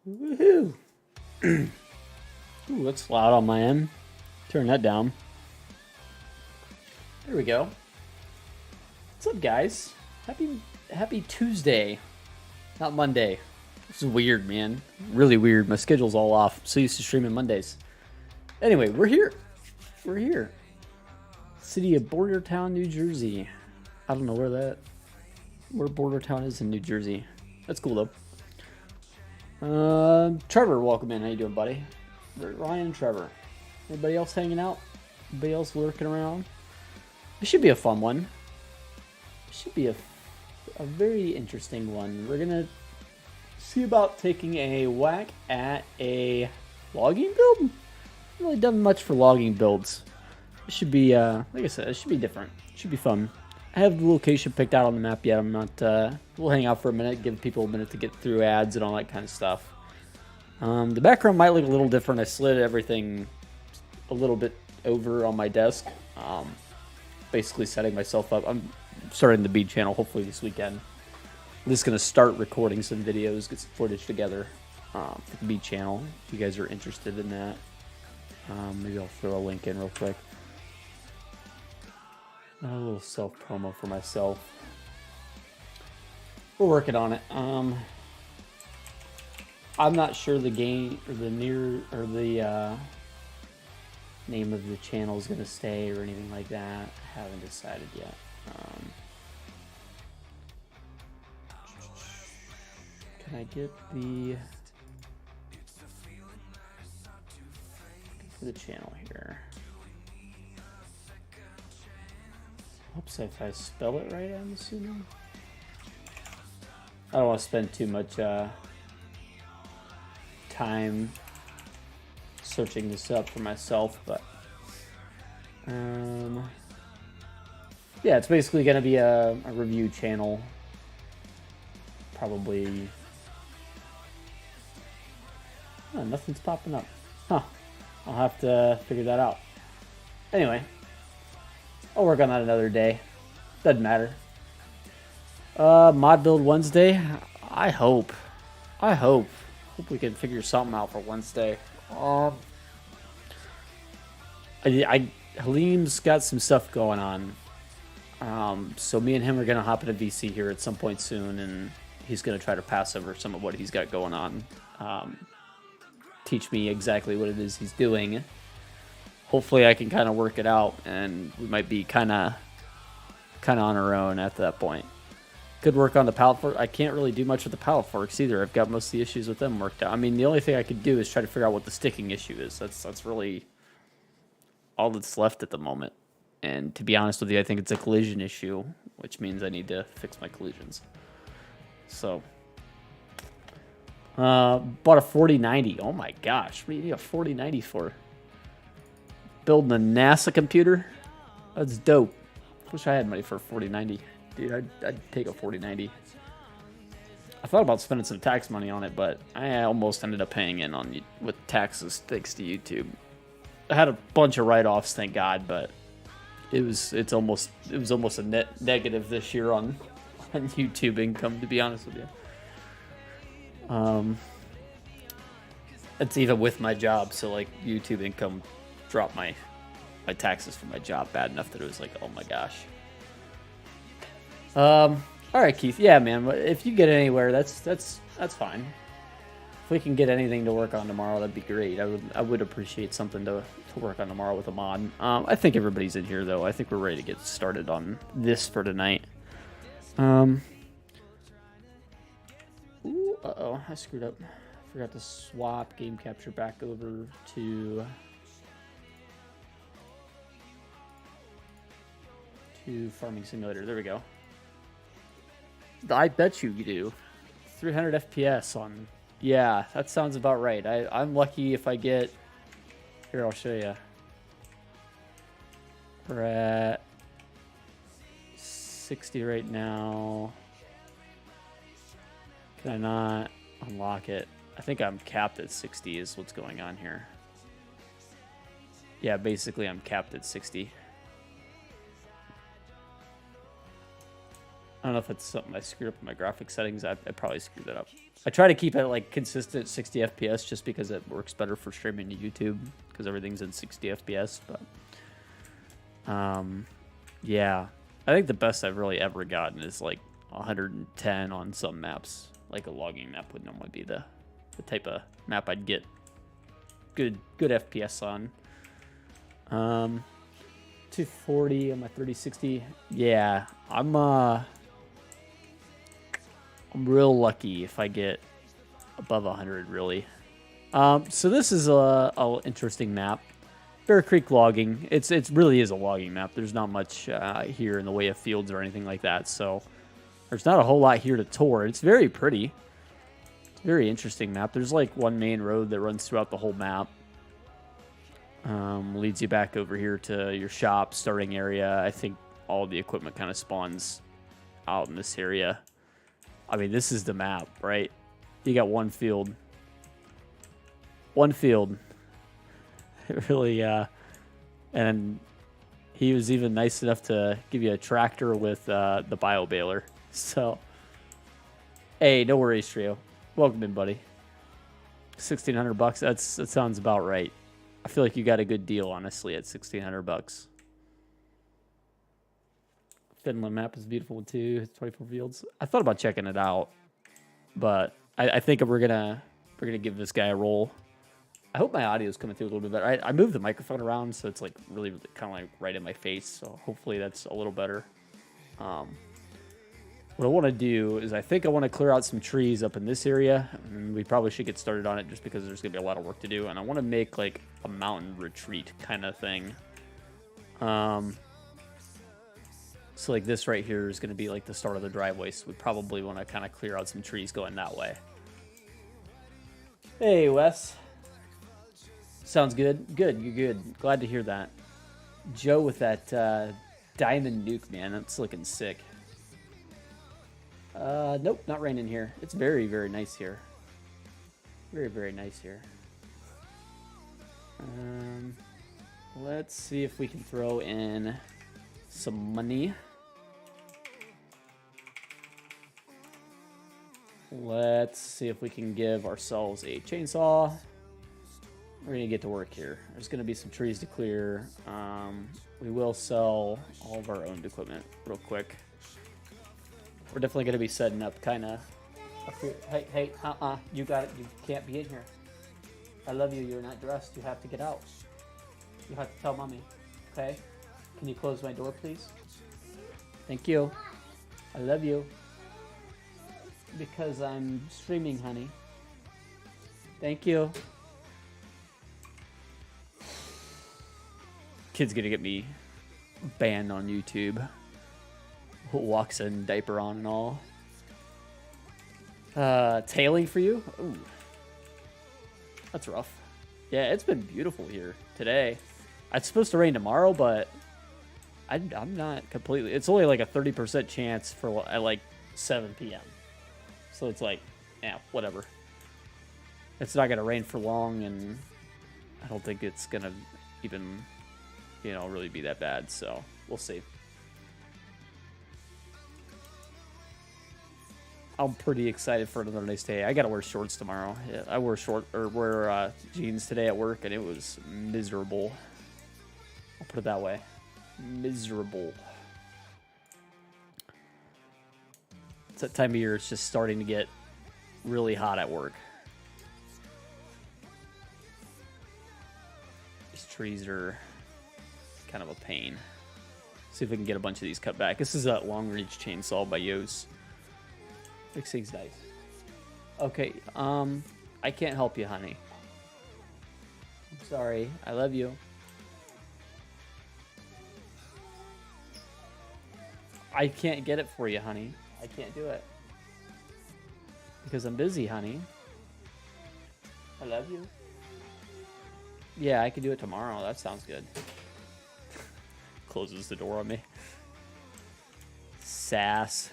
Woohoo! Ooh, that's loud on my end. Turn that down. There we go. What's up, guys? Happy Tuesday, not Monday. This is weird, man. Really weird. My schedule's all off. I'm so used to streaming Mondays. Anyway, we're here. We're here. City of Bordertown, New Jersey. I don't know where Bordertown is in New Jersey. That's cool though. Trevor, welcome in. How you doing, buddy? Ryan and Trevor. Anybody else hanging out? Anybody else lurking around? It should be a fun one. It should be a very interesting one. We're gonna see about taking a whack at a logging build. I haven't really done much for logging builds. It should be, like I said, it should be different. It should be fun. I have the location picked out on the map yet. I'm not, we'll hang out for a minute, give people a minute to get through ads and all that kind of stuff. The background might look a little different. I slid everything a little bit over on my desk. Basically setting myself up. I'm starting the B channel hopefully this weekend. I'm just going to start recording some videos, get some footage together for the B channel if you guys are interested in that. Maybe I'll throw a link in real quick. A little self-promo for myself. We're working on it. I'm not sure the game or the name of the channel is going to stay or anything like that. I haven't decided yet. Can I get the channel here? Oops, if I spell it right, I'm assuming. I don't want to spend too much time searching this up for myself, but yeah, it's basically going to be a review channel. Probably. Oh, nothing's popping up. Huh. I'll have to figure that out. Anyway. I'll work on that another day. Doesn't matter. Mod build Wednesday. I hope we can figure something out for Wednesday. Halim's got some stuff going on. So me and him are gonna hop into VC here at some point soon, and he's gonna try to pass over some of what he's got going on. Teach me exactly what it is he's doing. Hopefully I can kind of work it out, and we might be kind of on our own at that point. Could work on the pallet fork. I can't really do much with the pallet forks either. I've got most of the issues with them worked out. I mean, the only thing I could do is try to figure out what the sticking issue is. That's really all that's left at the moment. And to be honest with you, I think it's a collision issue, which means I need to fix my collisions. So, bought a 4090. Oh my gosh, what do you need a 4090 for? Building a NASA computer? That's dope. Wish I had money for a 4090. Dude, I'd take a 4090. I thought about spending some tax money on it, but I almost ended up paying in on with taxes thanks to YouTube. I had a bunch of write-offs, thank God, but it was almost a net negative this year on YouTube income, to be honest with you. It's even with my job, so like YouTube income dropped my taxes for my job bad enough that it was like, oh my gosh. All right, Keith. Yeah, man. If you get anywhere, that's fine. If we can get anything to work on tomorrow, that'd be great. I would appreciate something to work on tomorrow with a mod. I think everybody's in here though. I think we're ready to get started on this for tonight. Ooh, uh-oh, I screwed up. Forgot to swap game capture back over to Farming Simulator. There we go. I bet you do. 300 FPS on... Yeah, that sounds about right. I'm lucky if I get... Here, I'll show you. We're at 60 right now. Can I not unlock it? I think I'm capped at 60 is what's going on here. Yeah, basically I'm capped at 60. I don't know if it's something I screwed up in my graphics settings. I probably screwed that up. I try to keep it like consistent 60 FPS just because it works better for streaming to YouTube because everything's in 60 FPS. But yeah, I think the best I've really ever gotten is like 110 on some maps. Like a logging map would normally be the type of map I'd get good FPS on. 240 on my 3060. Yeah, I'm real lucky if I get above 100, really. So this is a interesting map. Bear Creek logging. It really is a logging map. There's not much here in the way of fields or anything like that. So there's not a whole lot here to tour. It's very pretty. It's a very interesting map. There's like one main road that runs throughout the whole map. Leads you back over here to your shop starting area. I think all the equipment kind of spawns out in this area. I mean, this is the map, right? You got one field. One field. It really, and he was even nice enough to give you a tractor with the bio baler. So, hey, no worries, Trio. Welcome in, buddy. $1,600. That sounds about right. I feel like you got a good deal, honestly, at $1,600. Finland map is beautiful too. It's 24 fields. I thought about checking it out, but I think we're gonna give this guy a roll. I hope my audio is coming through a little bit better. I moved the microphone around, so it's like really kind of like right in my face. So hopefully that's a little better. What I want to do is I think I want to clear out some trees up in this area. And we probably should get started on it just because there's going to be a lot of work to do. And I want to make like a mountain retreat kind of thing. So like this right here is going to be like the start of the driveway. So we probably want to kind of clear out some trees going that way. Hey, Wes. Sounds good. Good. You're good. Glad to hear that. Joe with that diamond nuke, man. That's looking sick. Nope, not raining here. It's very, very nice here. Very, very nice here. Let's see if we can throw in some money. Let's see if we can give ourselves a chainsaw. We're gonna get to work here. There's gonna be some trees to clear. We will sell all of our owned equipment real quick. We're definitely gonna be setting up kind of. Hey, you got it. You can't be in here. I love you. You're not dressed. You have to get out. You have to tell mommy. Okay? Can you close my door, please? Thank you. I love you. Because I'm streaming, honey. Thank you. Kid's gonna get me banned on YouTube. Walks in diaper on and all. Tailing for you? Ooh. That's rough. Yeah, it's been beautiful here today. It's supposed to rain tomorrow, but I'm not completely... It's only like a 30% chance for at like 7 p.m. So it's like, yeah, whatever. It's not going to rain for long, and I don't think it's going to even, really be that bad. So we'll see. I'm pretty excited for another nice day. I gotta wear shorts tomorrow. Yeah, I wore jeans today at work, and it was miserable. I'll put it that way. Miserable. It's that time of year. It's just starting to get really hot at work. These trees are kind of a pain. See if we can get a bunch of these cut back. This is that long reach chainsaw by Yoast. Makes things nice. Okay, I can't help you, honey. I'm sorry. I love you. I can't get it for you, honey. I can't do it. Because I'm busy, honey. I love you. Yeah, I can do it tomorrow. That sounds good. Closes the door on me. Sass.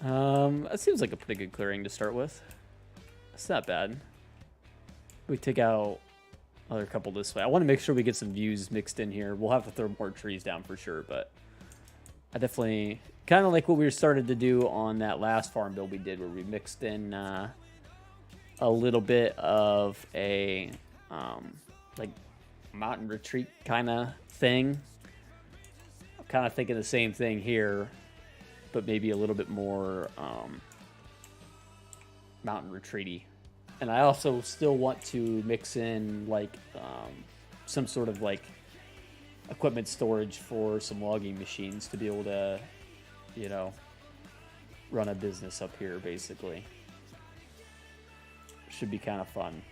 That seems like a pretty good clearing to start with. It's not bad. We take out Another couple this way. I want to make sure we get some views mixed in here. We'll have to throw more trees down for sure, but I definitely kind of like what we started to do on that last farm build we did, where we mixed in a little bit of a like mountain retreat kind of thing. I'm kind of thinking the same thing here, but maybe a little bit more mountain retreaty. And I also still want to mix in like some sort of like equipment storage for some logging machines to be able to, you know, run a business up here basically. Should be kind of fun.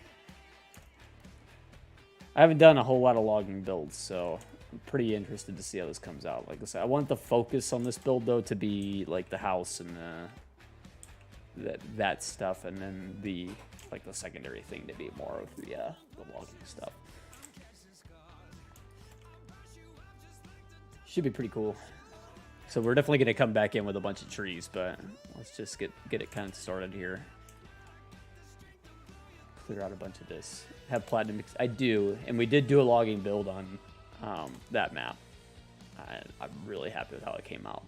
I haven't done a whole lot of logging builds, so I'm pretty interested to see how this comes out. Like I said, I want the focus on this build though to be like the house and that stuff, and then the secondary thing to be more of the logging stuff. Should be pretty cool. So we're definitely going to come back in with a bunch of trees, but let's just get it kind of started here. Clear out a bunch of this. Have platinum. I do, and we did do a logging build on that map. I'm really happy with how it came out,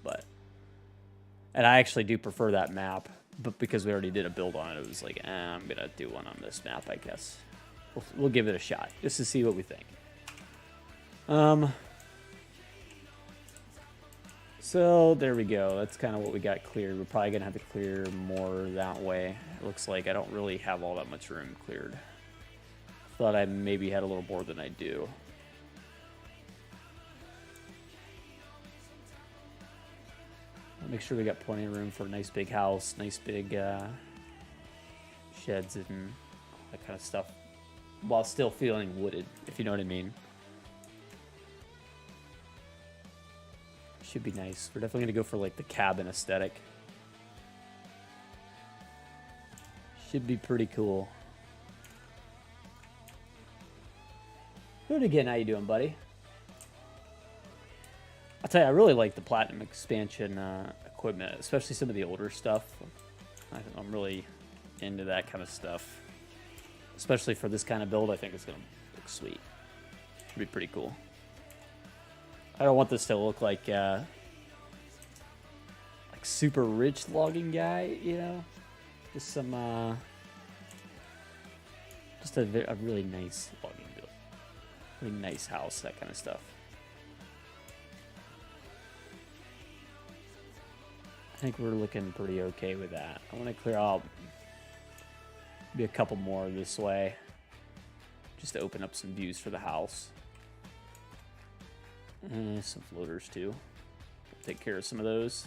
and I actually do prefer that map. But because we already did a build on it, it was like, I'm going to do one on this map, I guess. We'll give it a shot, just to see what we think. So, there we go. That's kind of what we got cleared. We're probably going to have to clear more that way. It looks like I don't really have all that much room cleared. Thought I maybe had a little more than I do. Make sure we got plenty of room for a nice big house, nice big sheds and all that kind of stuff, while still feeling wooded, if you know what I mean. Should be nice. We're definitely going to go for like the cabin aesthetic. Should be pretty cool. Good again, how you doing, buddy? I'll tell you, I really like the Platinum expansion equipment, especially some of the older stuff. I'm really into that kind of stuff. Especially for this kind of build, I think it's going to look sweet. Should be pretty cool. I don't want this to look like super rich logging guy, you know? Just some, just a really nice logging build. Really nice house, that kind of stuff. I think we're looking pretty okay with that. I want to clear out maybe a couple more this way, just to open up some views for the house. And some floaters too. Take care of some of those.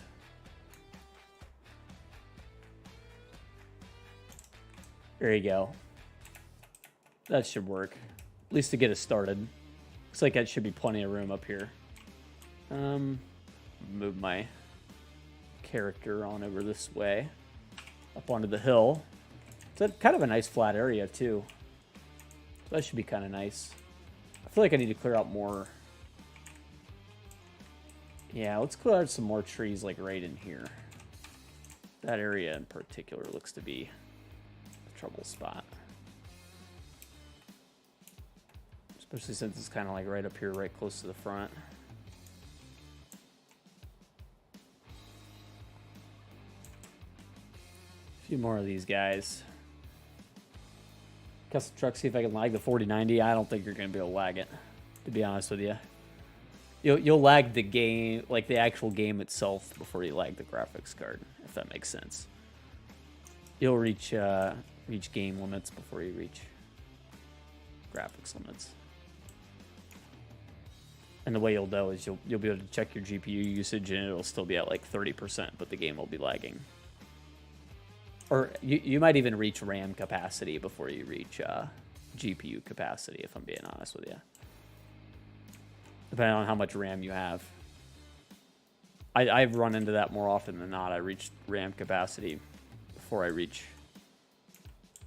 There you go. That should work, at least to get us started. Looks like that should be plenty of room up here. Move my character on over this way, up onto the hill. It's kind of a nice flat area too, so that should be kind of nice. I feel like I need to clear out more. Yeah, let's clear out some more trees like right in here. That area in particular looks to be a trouble spot, especially since it's kind of like right up here, right close to the front. Few more of these guys. Custom truck, see if I can lag the 4090. I don't think you're going to be able to lag it, to be honest with you. You'll lag the game, like the actual game itself, before you lag the graphics card, if that makes sense. You'll reach game limits before you reach graphics limits. And the way you'll know is you'll be able to check your GPU usage and it'll still be at like 30%, but the game will be lagging. Or you might even reach RAM capacity before you reach GPU capacity, if I'm being honest with you. Depending on how much RAM you have. I've run into that more often than not. I reach RAM capacity before I reach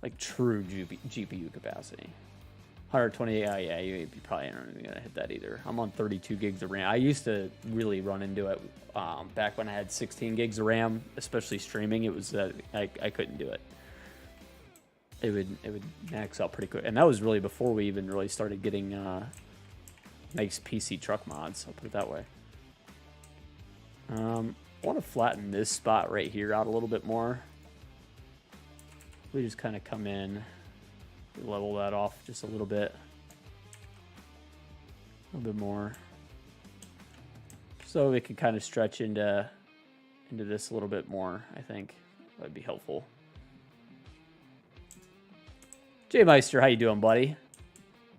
like true GPU capacity. 120, yeah, you probably aren't even going to hit that either. I'm on 32 gigs of RAM. I used to really run into it back when I had 16 gigs of RAM, especially streaming. It was I couldn't do it. it would max out pretty quick. And that was really before we even really started getting nice PC truck mods. I'll put it that way. I want to flatten this spot right here out a little bit more. We just kind of come in, level that off just a little bit more, so we can kind of stretch into this a little bit more. I think that'd be helpful. Jay Meister, how you doing, buddy?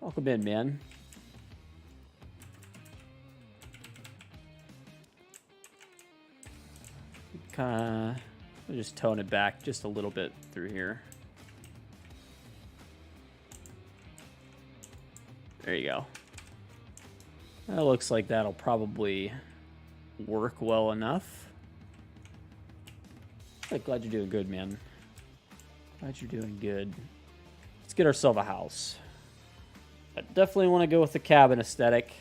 Welcome in, man. Kind of just tone it back just a little bit through here. There you go. That looks like that'll probably work well enough. I'm glad you're doing good, man. Glad you're doing good. Let's get ourselves a house. I definitely want to go with the cabin aesthetic.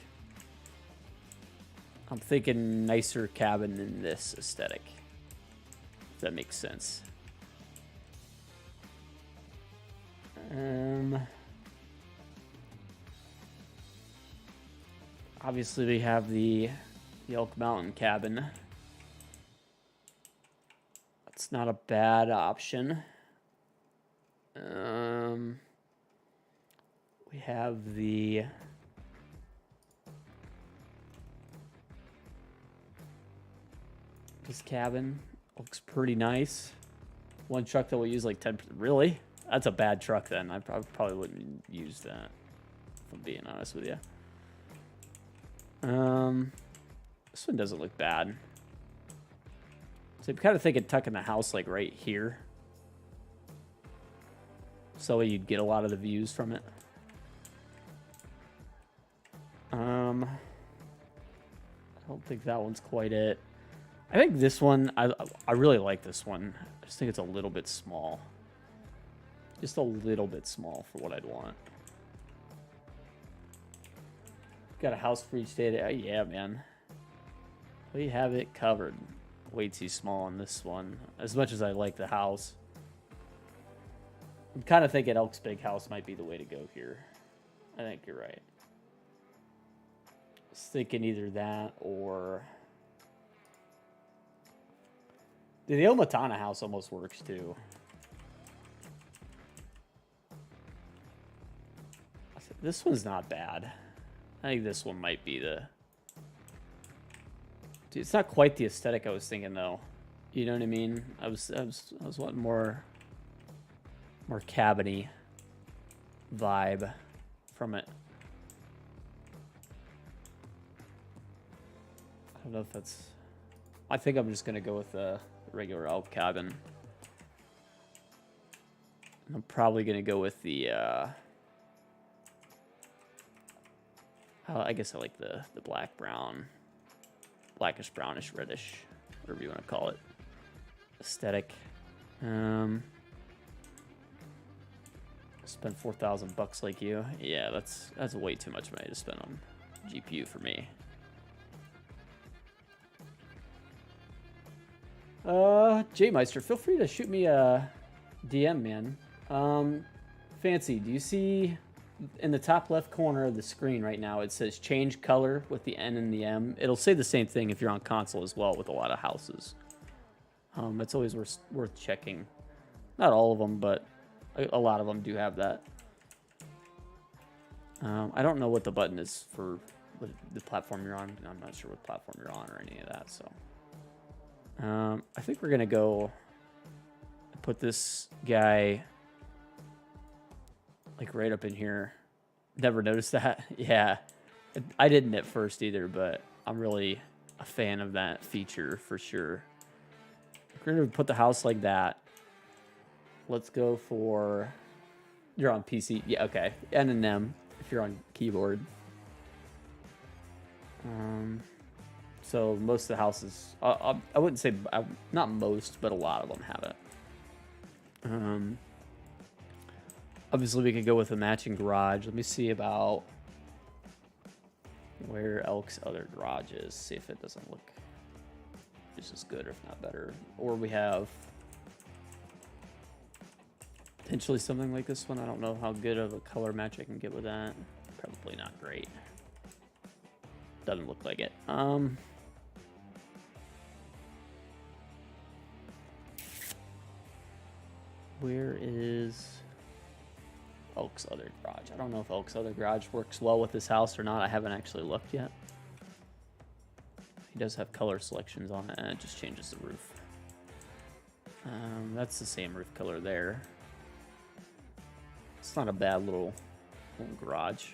I'm thinking nicer cabin than this aesthetic. If that makes sense. Obviously, we have the Elk Mountain cabin. That's not a bad option. We have the this cabin looks pretty nice. One truck that will use like 10%. Really? That's a bad truck then. I probably wouldn't use that, if I'm being honest with you. This one doesn't look bad. So I'm kind of thinking tucking the house like right here, so you'd get a lot of the views from it. I don't think that one's quite it. I think this one, I really like this one. I just think it's a little bit small. Just a little bit small for what I'd want. Got a house for each day. Yeah, man. We have it covered. Way too small on this one. As much as I like the house, I'm kind of thinking Elk's big house might be the way to go here. I think you're right. I was thinking either that or... Dude, the Omatana house almost works too. This one's not bad. I think this one might be the... Dude, it's not quite the aesthetic I was thinking though. You know what I mean? I was wanting more cabiny vibe from it. I don't know if that's... I think I'm just gonna go with the regular Elk cabin. I'm probably gonna go with the I guess I like the black brown, blackish brownish reddish, whatever you want to call it, aesthetic. Spend $4,000 like you. Yeah, that's way too much money to spend on GPU for me. J Meister, feel free to shoot me a DM, man. Fancy, do you see in the top left corner of the screen right now, it says change color with the N and the M. It'll say the same thing if you're on console as well with a lot of houses. It's always worth checking. Not all of them, but a lot of them do have that. I don't know what the button is for the platform you're on. I'm not sure what platform you're on or any of that, so. I think we're going to go put this guy like right up in here. Never noticed that. Yeah, I didn't at first either, but I'm really a fan of that feature for sure. We're going to put the house like that. Let's go for... You're on PC. Yeah, okay. N and M if you're on keyboard. So most of the houses, I wouldn't say, not most, but a lot of them have it. Obviously, we could go with a matching garage. Let me see about where Elk's other garage is. See if it doesn't look just as good, or if not better. Or we have Potentially something like this one. I don't know how good of a color match I can get with that. Probably not great. Doesn't look like it. Where is Elk's other garage? I don't know if Elk's other garage works well with this house or not. I haven't actually looked yet. He does have color selections on it, and it just changes the roof. That's the same roof color there. It's not a bad little garage.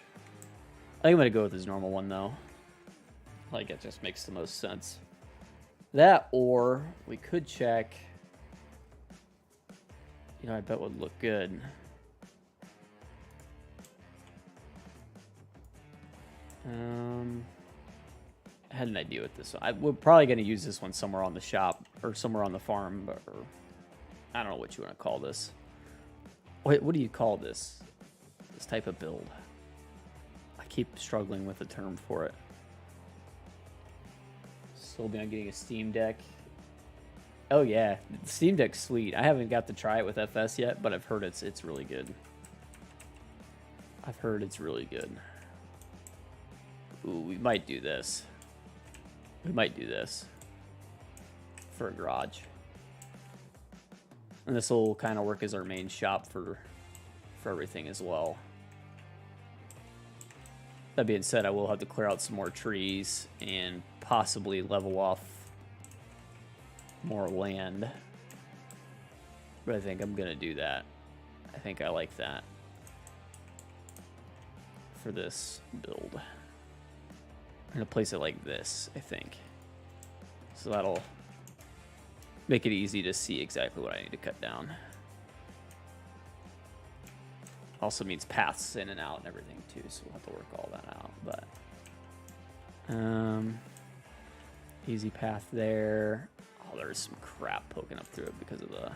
I think I'm gonna go with his normal one though. Like, it just makes the most sense. That, or we could check. You know, I bet would look good. I had an idea with this one. We're probably going to use this one somewhere on the shop or somewhere on the farm, or I don't know what you want to call this. Wait, what do you call this? This type of build? I keep struggling with the term for it. Still be on getting a Steam Deck. Oh yeah, the Steam Deck's sweet. I haven't got to try it with FS yet, but I've heard it's really good. I've heard it's really good. Ooh, we might do this. We might do this for a garage. And this will kind of work as our main shop for everything as well. That being said, I will have to clear out some more trees and possibly level off more land. But I think I'm going to do that. I think I like that for this build. I'm going to place it like this, I think. So that'll make it easy to see exactly what I need to cut down. Also means paths in and out and everything too, so we'll have to work all that out. But easy path there. Oh, there's some crap poking up through it because of the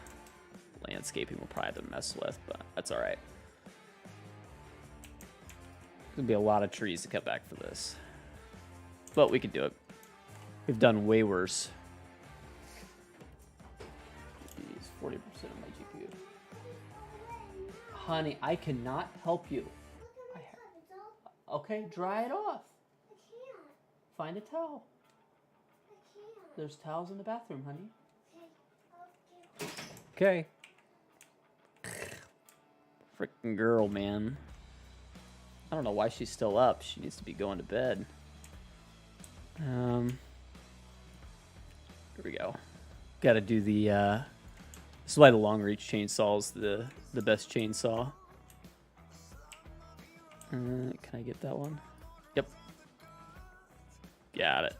landscaping we'll probably have to mess with, but that's all right. There's gonna be a lot of trees to cut back for this, but we can do it. We've done way worse. Jeez, 40% of my GPU. Honey, I cannot help you. Okay, dry it off. Find a towel. There's towels in the bathroom, honey. Okay. Freaking girl, man. I don't know why she's still up. She needs to be going to bed. Here we go. Got to do the. This is why the long reach chainsaw is the best chainsaw. Can I get that one? Yep. Got it.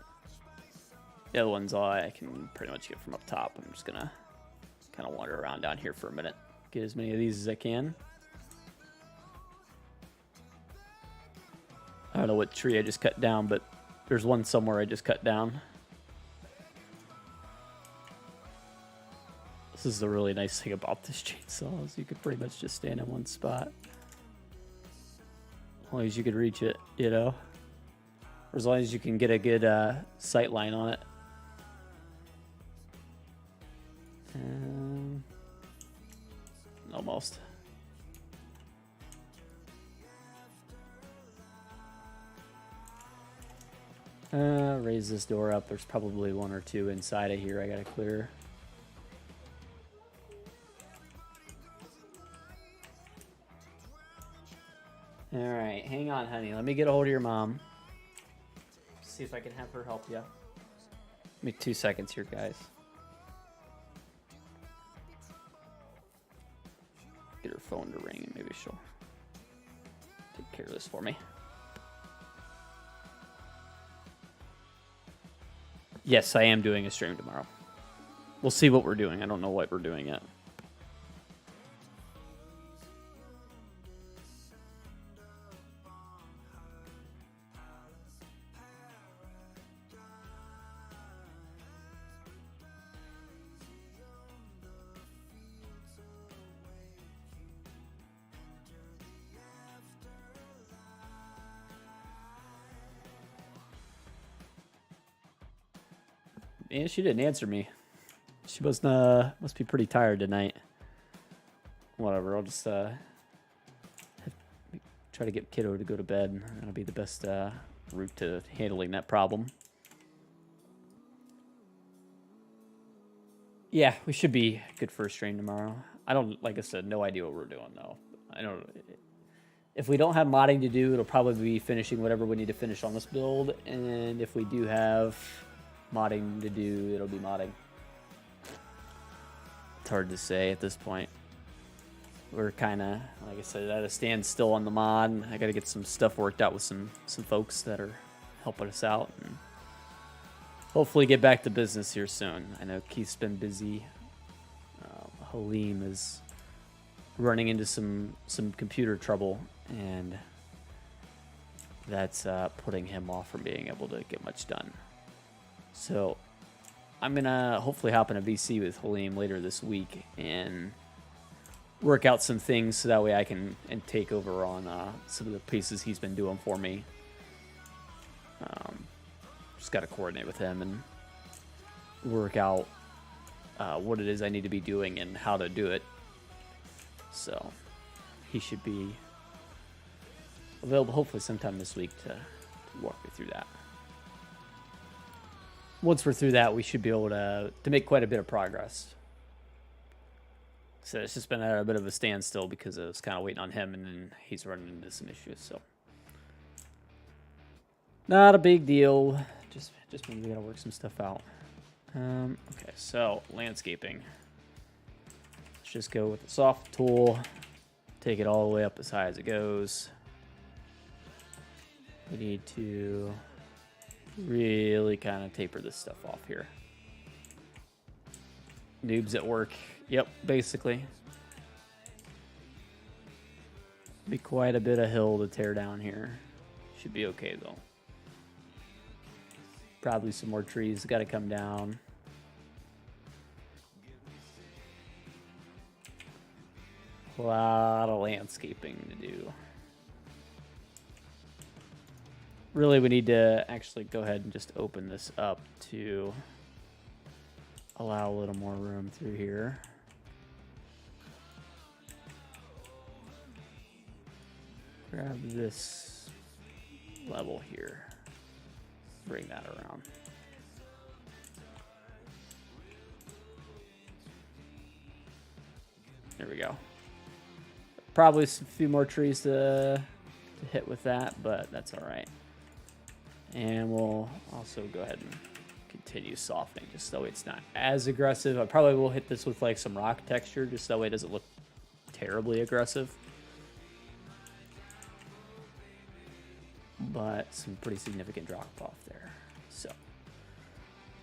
The other one's all I can pretty much get from up top. I'm just gonna kind of wander around down here for a minute. Get as many of these as I can. I don't know what tree I just cut down, but there's one somewhere I just cut down. This is the really nice thing about this chainsaw is you could pretty much just stand in one spot. As long as you could reach it, you know? Or as long as you can get a good sight line on it. Almost. Raise this door up. There's probably one or two inside of here I gotta clear. Alright, hang on, honey. Let me get a hold of your mom. See if I can have her help you. Give me 2 seconds here, guys. Get her phone to ring and maybe she'll take care of this for me. Yes, I am doing a stream tomorrow. We'll see what we're doing. I don't know what we're doing yet. Yeah, she didn't answer me. She must be pretty tired tonight. whatever. I'll just try to get kiddo to go to bed. That'll be the best route to handling that problem. Yeah, we should be good for a stream tomorrow. I don't, like I said, no idea what we're doing though. I don't. If we don't have modding to do, it'll probably be finishing whatever we need to finish on this build, and if we do have modding to do, it'll be modding. It's hard to say at this point. We're kind of, like I said, at a standstill on the mod. I got to get some stuff worked out with some folks that are helping us out, and hopefully get back to business here soon. I know Keith's been busy. Halim is running into some computer trouble, and that's putting him off from being able to get much done. So I'm gonna hopefully hop in a VC with Halim later this week and work out some things so that way I can take over on some of the pieces he's been doing for me. Just got to coordinate with him and work out what it is I need to be doing and how to do it. So he should be available hopefully sometime this week to walk me through that. Once we're through that, we should be able to make quite a bit of progress. So it's just been at a bit of a standstill because I was kind of waiting on him, and then he's running into some issues. So not a big deal. Just means we gotta work some stuff out. Okay, so landscaping. Let's just go with the soft tool. Take it all the way up as high as it goes. We need to really kind of taper this stuff off here. Noobs at work. Yep, basically. Be quite a bit of hill to tear down here. Should be okay though. Probably some more trees got to come down. A lot of landscaping to do. Really, we need to actually go ahead and just open this up to allow a little more room through here. Grab this level here. Bring that around. There we go. Probably a few more trees to hit with that, but that's all right. And we'll also go ahead and continue softening just so it's not as aggressive. I probably will hit this with like some rock texture just so it doesn't look terribly aggressive. But some pretty significant drop off there. So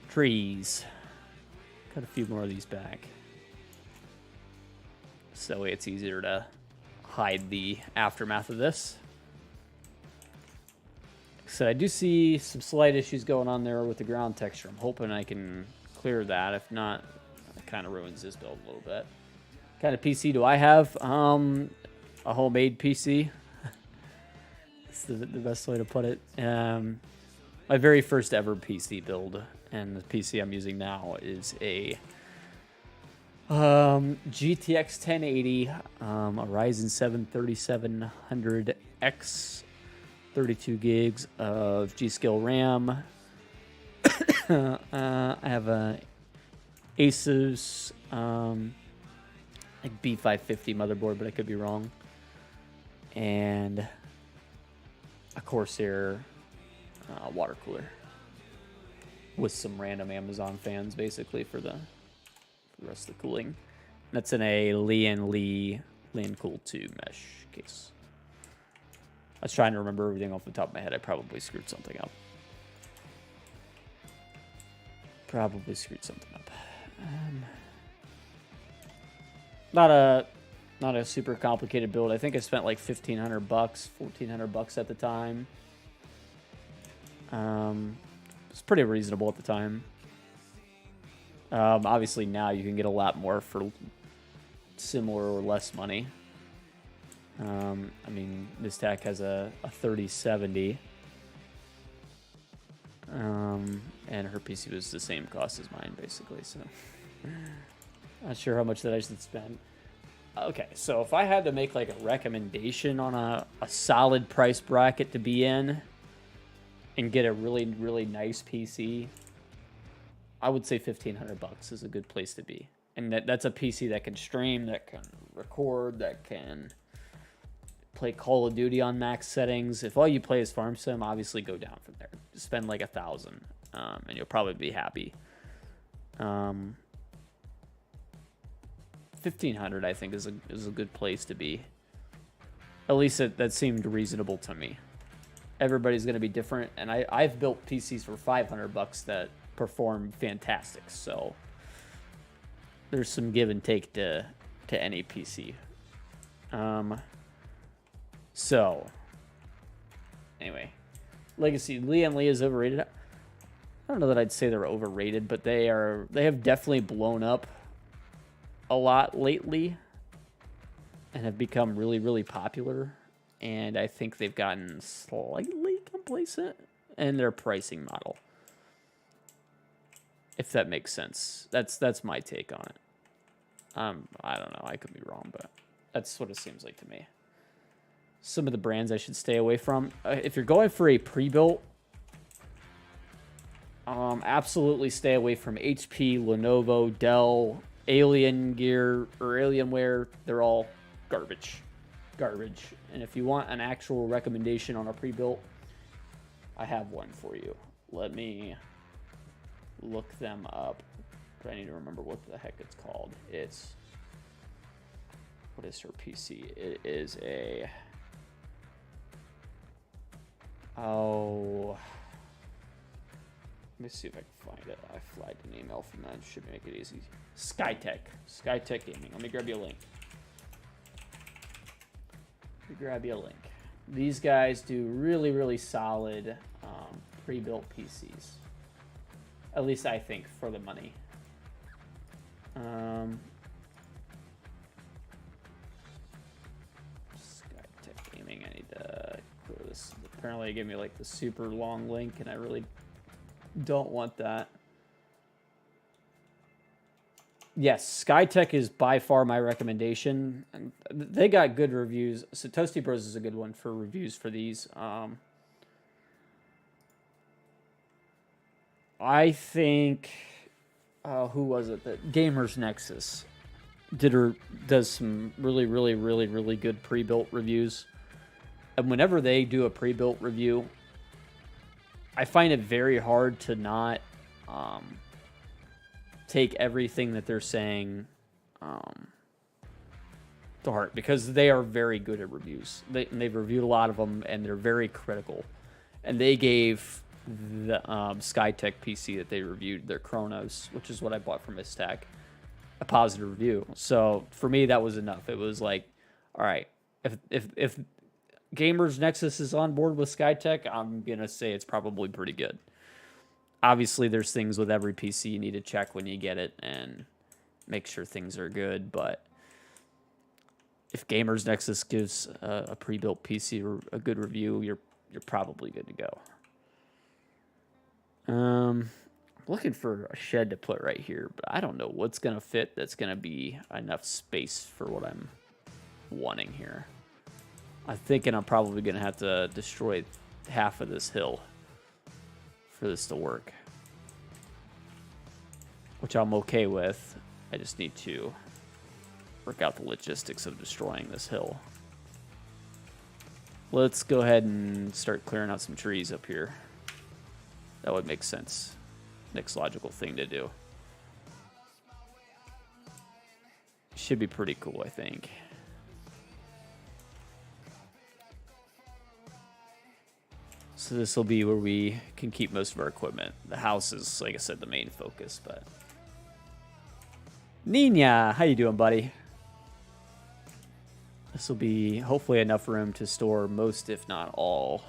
trees. Cut a few more of these back. So it's easier to hide the aftermath of this. So I do see some slight issues going on there with the ground texture. I'm hoping I can clear that. If not, it kind of ruins this build a little bit. What kind of PC do I have? A homemade PC. That's the best way to put it. My very first ever PC build, and the PC I'm using now is a GTX 1080, a Ryzen 7 3700X, 32 gigs of G-Skill RAM. I have a Asus like B550 motherboard, but I could be wrong. And a Corsair water cooler with some random Amazon fans, basically for the rest of the cooling. That's in a Lian Cool 2 mesh case. I was trying to remember everything off the top of my head. I probably screwed something up. Not a super complicated build. I think I spent like $1,500, $1,400 at the time. It's pretty reasonable at the time. Obviously now you can get a lot more for similar or less money. I mean, this tech has a 3070. And her PC was the same cost as mine, basically. So, not sure how much that I should spend. Okay, so if I had to make like a recommendation on a solid price bracket to be in and get a really, really nice PC, I would say $1,500 is a good place to be. And that's a PC that can stream, that can record, that can play Call of Duty on max settings. If all you play is Farm Sim, obviously go down from there. Just spend like $1,000, and you'll probably be happy. 1,500, I think, is a good place to be. At least that seemed reasonable to me. Everybody's going to be different, and I've built PCs for $500 that perform fantastic. So there's some give and take to any PC. So anyway, Legacy Lee and Lee is overrated. I don't know that I'd say they're overrated, but they have definitely blown up a lot lately and have become really, really popular. And I think they've gotten slightly complacent in their pricing model, if that makes sense. That's my take on it. I don't know. I could be wrong, but that's what it seems like to me. Some of the brands I should stay away from. If you're going for a pre-built, absolutely stay away from HP, Lenovo, Dell, Alien Gear, or Alienware. They're all garbage. Garbage. And if you want an actual recommendation on a pre-built, I have one for you. Let me look them up. But I need to remember what the heck it's called. What is her PC? It is a... Oh... Let me see if I can find it. I flagged an email from that. Should make it easy. Skytech. Skytech Gaming. Let me grab you a link. These guys do really, really solid pre-built PCs. At least I think, for the money. Skytech Gaming. I need to clear this. Apparently, it gave me like the super long link, and I really don't want that. Yes, Skytech is by far my recommendation. And they got good reviews. So Toasty Bros is a good one for reviews for these. I think, who was it? That Gamers Nexus does some really, really, really, really good pre-built reviews. And whenever they do a pre-built review, I find it very hard to not take everything that they're saying to heart, because they are very good at reviews. They've reviewed a lot of them, and they're very critical. And they gave the Skytech PC that they reviewed, their Chronos, which is what I bought from Mistack, a positive review. So for me, that was enough. It was like, all right, if Gamers Nexus is on board with Skytech, I'm gonna say it's probably pretty good. Obviously, there's things with every PC you need to check when you get it and make sure things are good. But if Gamers Nexus gives a pre-built PC a good review, you're probably good to go. I'm looking for a shed to put right here, but I don't know what's gonna fit. That's gonna be enough space for what I'm wanting here. I'm thinking I'm probably gonna have to destroy half of this hill for this to work, which I'm okay with. I just need to work out the logistics of destroying this hill. Let's go ahead and start clearing out some trees up here. That would make sense. Next logical thing to do. Should be pretty cool, I think. So this will be where we can keep most of our equipment. The house is, like I said, the main focus, but... Nina, how you doing, buddy? This will be hopefully enough room to store most, if not all,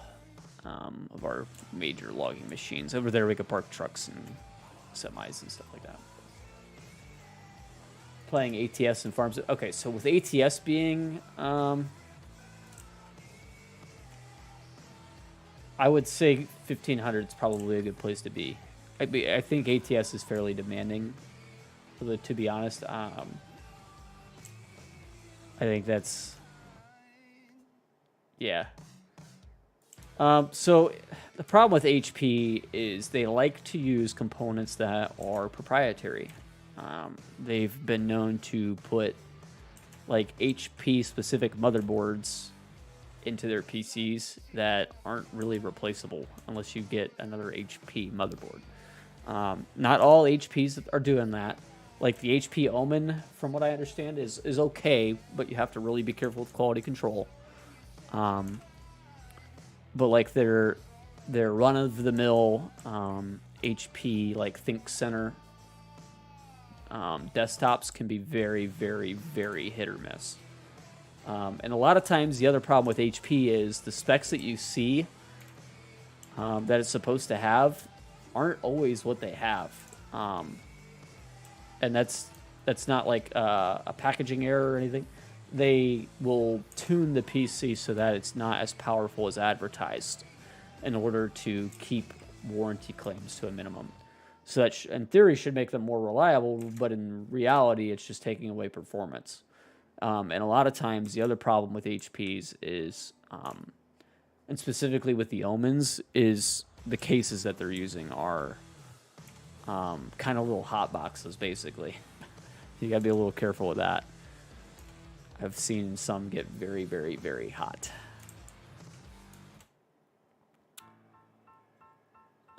of our major logging machines. Over there we could park trucks and semis and stuff like that. Playing ATS and farms. Okay, so with ATS being... I would say 1,500 is probably a good place to be. I think ATS is fairly demanding, to be honest. I think that's, yeah. So the problem with HP is they like to use components that are proprietary. They've been known to put like HP specific motherboards into their PCs that aren't really replaceable unless you get another HP motherboard. Not all HPs are doing that. Like the HP Omen, from what I understand, is okay, but you have to really be careful with quality control. But like their run of the mill HP like Think Center desktops can be very, very, very hit or miss. And a lot of times the other problem with HP is the specs that you see that it's supposed to have aren't always what they have. And that's not like a packaging error or anything. They will tune the PC so that it's not as powerful as advertised in order to keep warranty claims to a minimum. So that, in theory, should make them more reliable, but in reality, it's just taking away performance. And a lot of times, the other problem with HPs is, and specifically with the Omens, is the cases that they're using are kind of little hot boxes, basically. You got to be a little careful with that. I've seen some get very, very, very hot.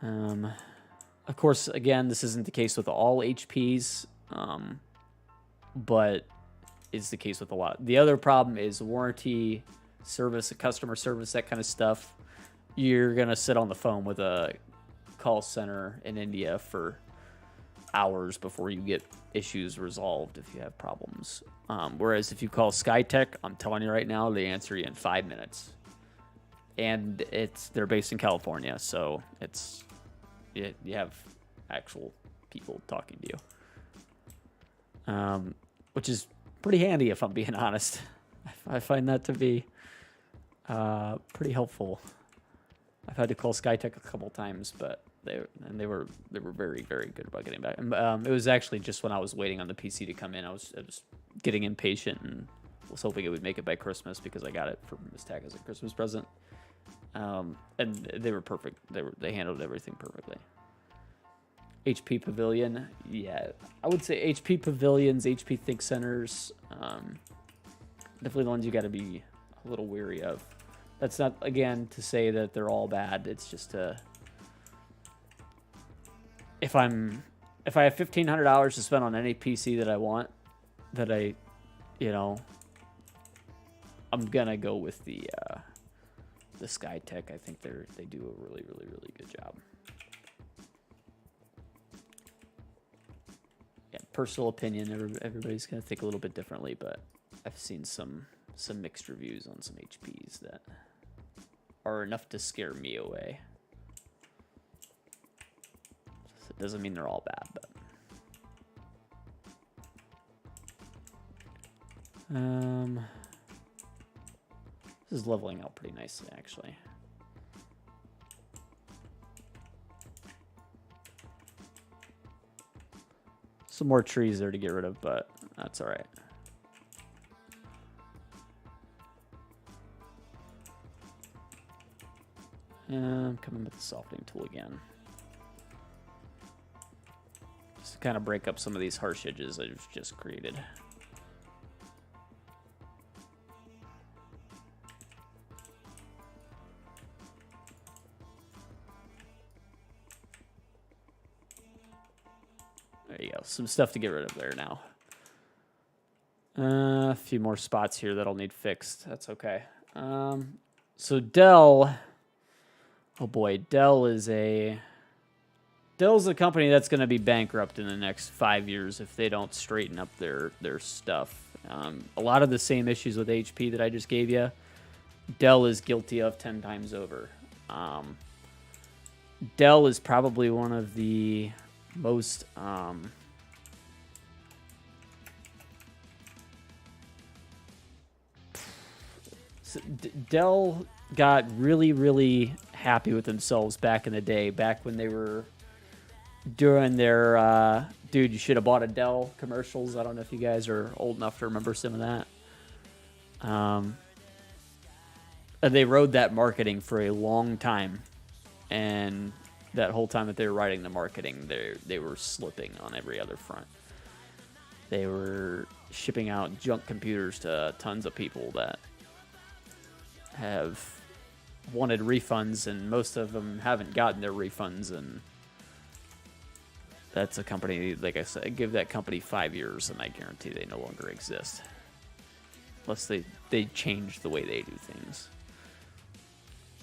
Of course, again, this isn't the case with all HPs, but is the case with a lot. The other problem is warranty, service, customer service, that kind of stuff. You're going to sit on the phone with a call center in India for hours before you get issues resolved if you have problems. Whereas if you call SkyTech, I'm telling you right now, they answer you in 5 minutes. And they're based in California, so you have actual people talking to you. Which is pretty handy, if I'm being honest. I find that to be pretty helpful. I've had to call SkyTech a couple times, but they were very, very good about getting back. It was actually just when I was waiting on the PC to come in, I was getting impatient and was hoping it would make it by Christmas because I got it from Miss Tack as a Christmas present. And they were perfect. They handled everything perfectly. HP Pavilion, yeah, I would say HP Pavilions, HP Think Centers, definitely the ones you got to be a little weary of. That's not, again, to say that they're all bad. It's just if I have $1,500 to spend on any PC that I want, that I'm gonna go with the SkyTech. I think they do a really, really, really good job. Yeah, personal opinion. Everybody's gonna think a little bit differently, but I've seen some mixed reviews on some HPs that are enough to scare me away. It doesn't mean they're all bad, but this is leveling out pretty nicely, actually. Some more trees there to get rid of, but that's all right. I'm coming with the softening tool again. Just to kind of break up some of these harsh edges I've just created. There you go. Some stuff to get rid of there now. A few more spots here that'll need fixed. That's okay. So Dell... Oh boy, Dell's a company that's going to be bankrupt in the next 5 years if they don't straighten up their stuff. A lot of the same issues with HP that I just gave you, Dell is guilty of 10 times over. Dell is probably one of the most Dell got really, really happy with themselves back in the day, back when they were doing their dude, you should have bought a Dell commercials. I don't know if you guys are old enough to remember some of that. And they rode that marketing for a long time, and that whole time that they were writing the marketing, they were slipping on every other front. They were shipping out junk computers to tons of people that have wanted refunds, and most of them haven't gotten their refunds. And that's a company, like I said, give that company 5 years, and I guarantee they no longer exist. Unless they change the way they do things.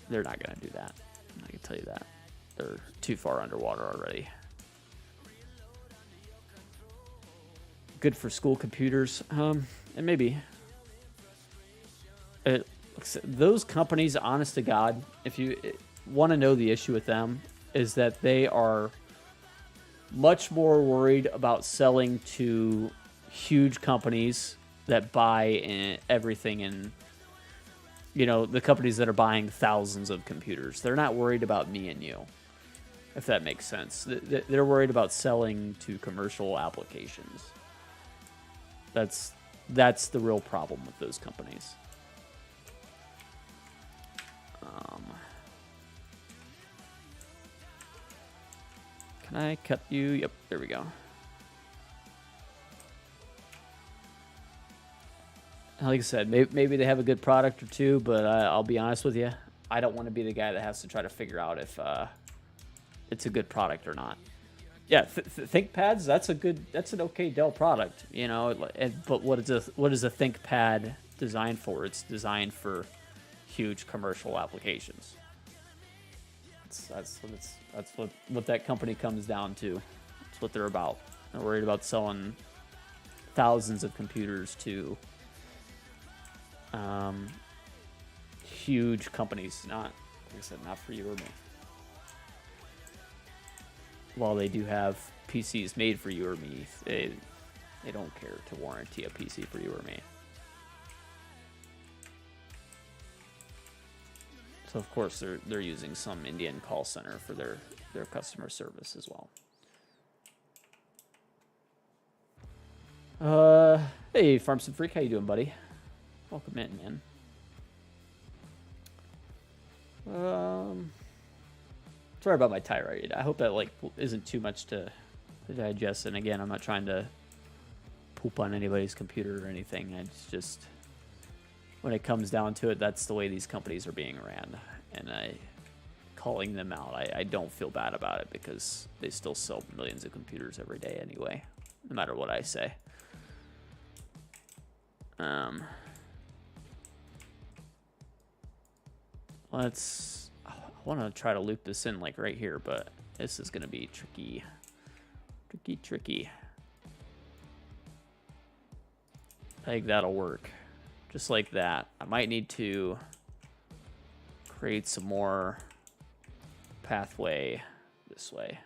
They're not going to do that. I can tell you that. They're too far underwater already. Good for school computers. And maybe. Those companies, honest to God, if you want to know the issue with them, is that they are much more worried about selling to huge companies that buy everything in, you know, the companies that are buying thousands of computers. They're not worried about me and you, if that makes sense. They're worried about selling to commercial applications. That's the real problem with those companies. Can I cut you? Yep, there we go. Like I said, maybe they have a good product or two, but I'll be honest with you, I don't want to be the guy that has to try to figure out if it's a good product or not. Yeah, ThinkPads, that's an okay Dell product, you know. But what is a ThinkPad designed for? It's designed for huge commercial applications. That's what that company comes down to. That's what they're about. They're worried about selling thousands of computers to huge companies. Not, like I said, not for you or me. While they do have PCs made for you or me, they don't care to warranty a PC for you or me. So of course they're using some Indian call center for their customer service as well. Hey, Farmson Freak, how you doing, buddy? Welcome in, man. Sorry about my tirade. I hope that isn't too much to digest. And again, I'm not trying to poop on anybody's computer or anything. It's just, when it comes down to it, that's the way these companies are being ran. And calling them out, I don't feel bad about it, because they still sell millions of computers every day anyway, no matter what I say. I want to try to loop this in like right here, but this is going to be tricky. Tricky. I think that'll work. Just like that. I might need to create some more pathway this way.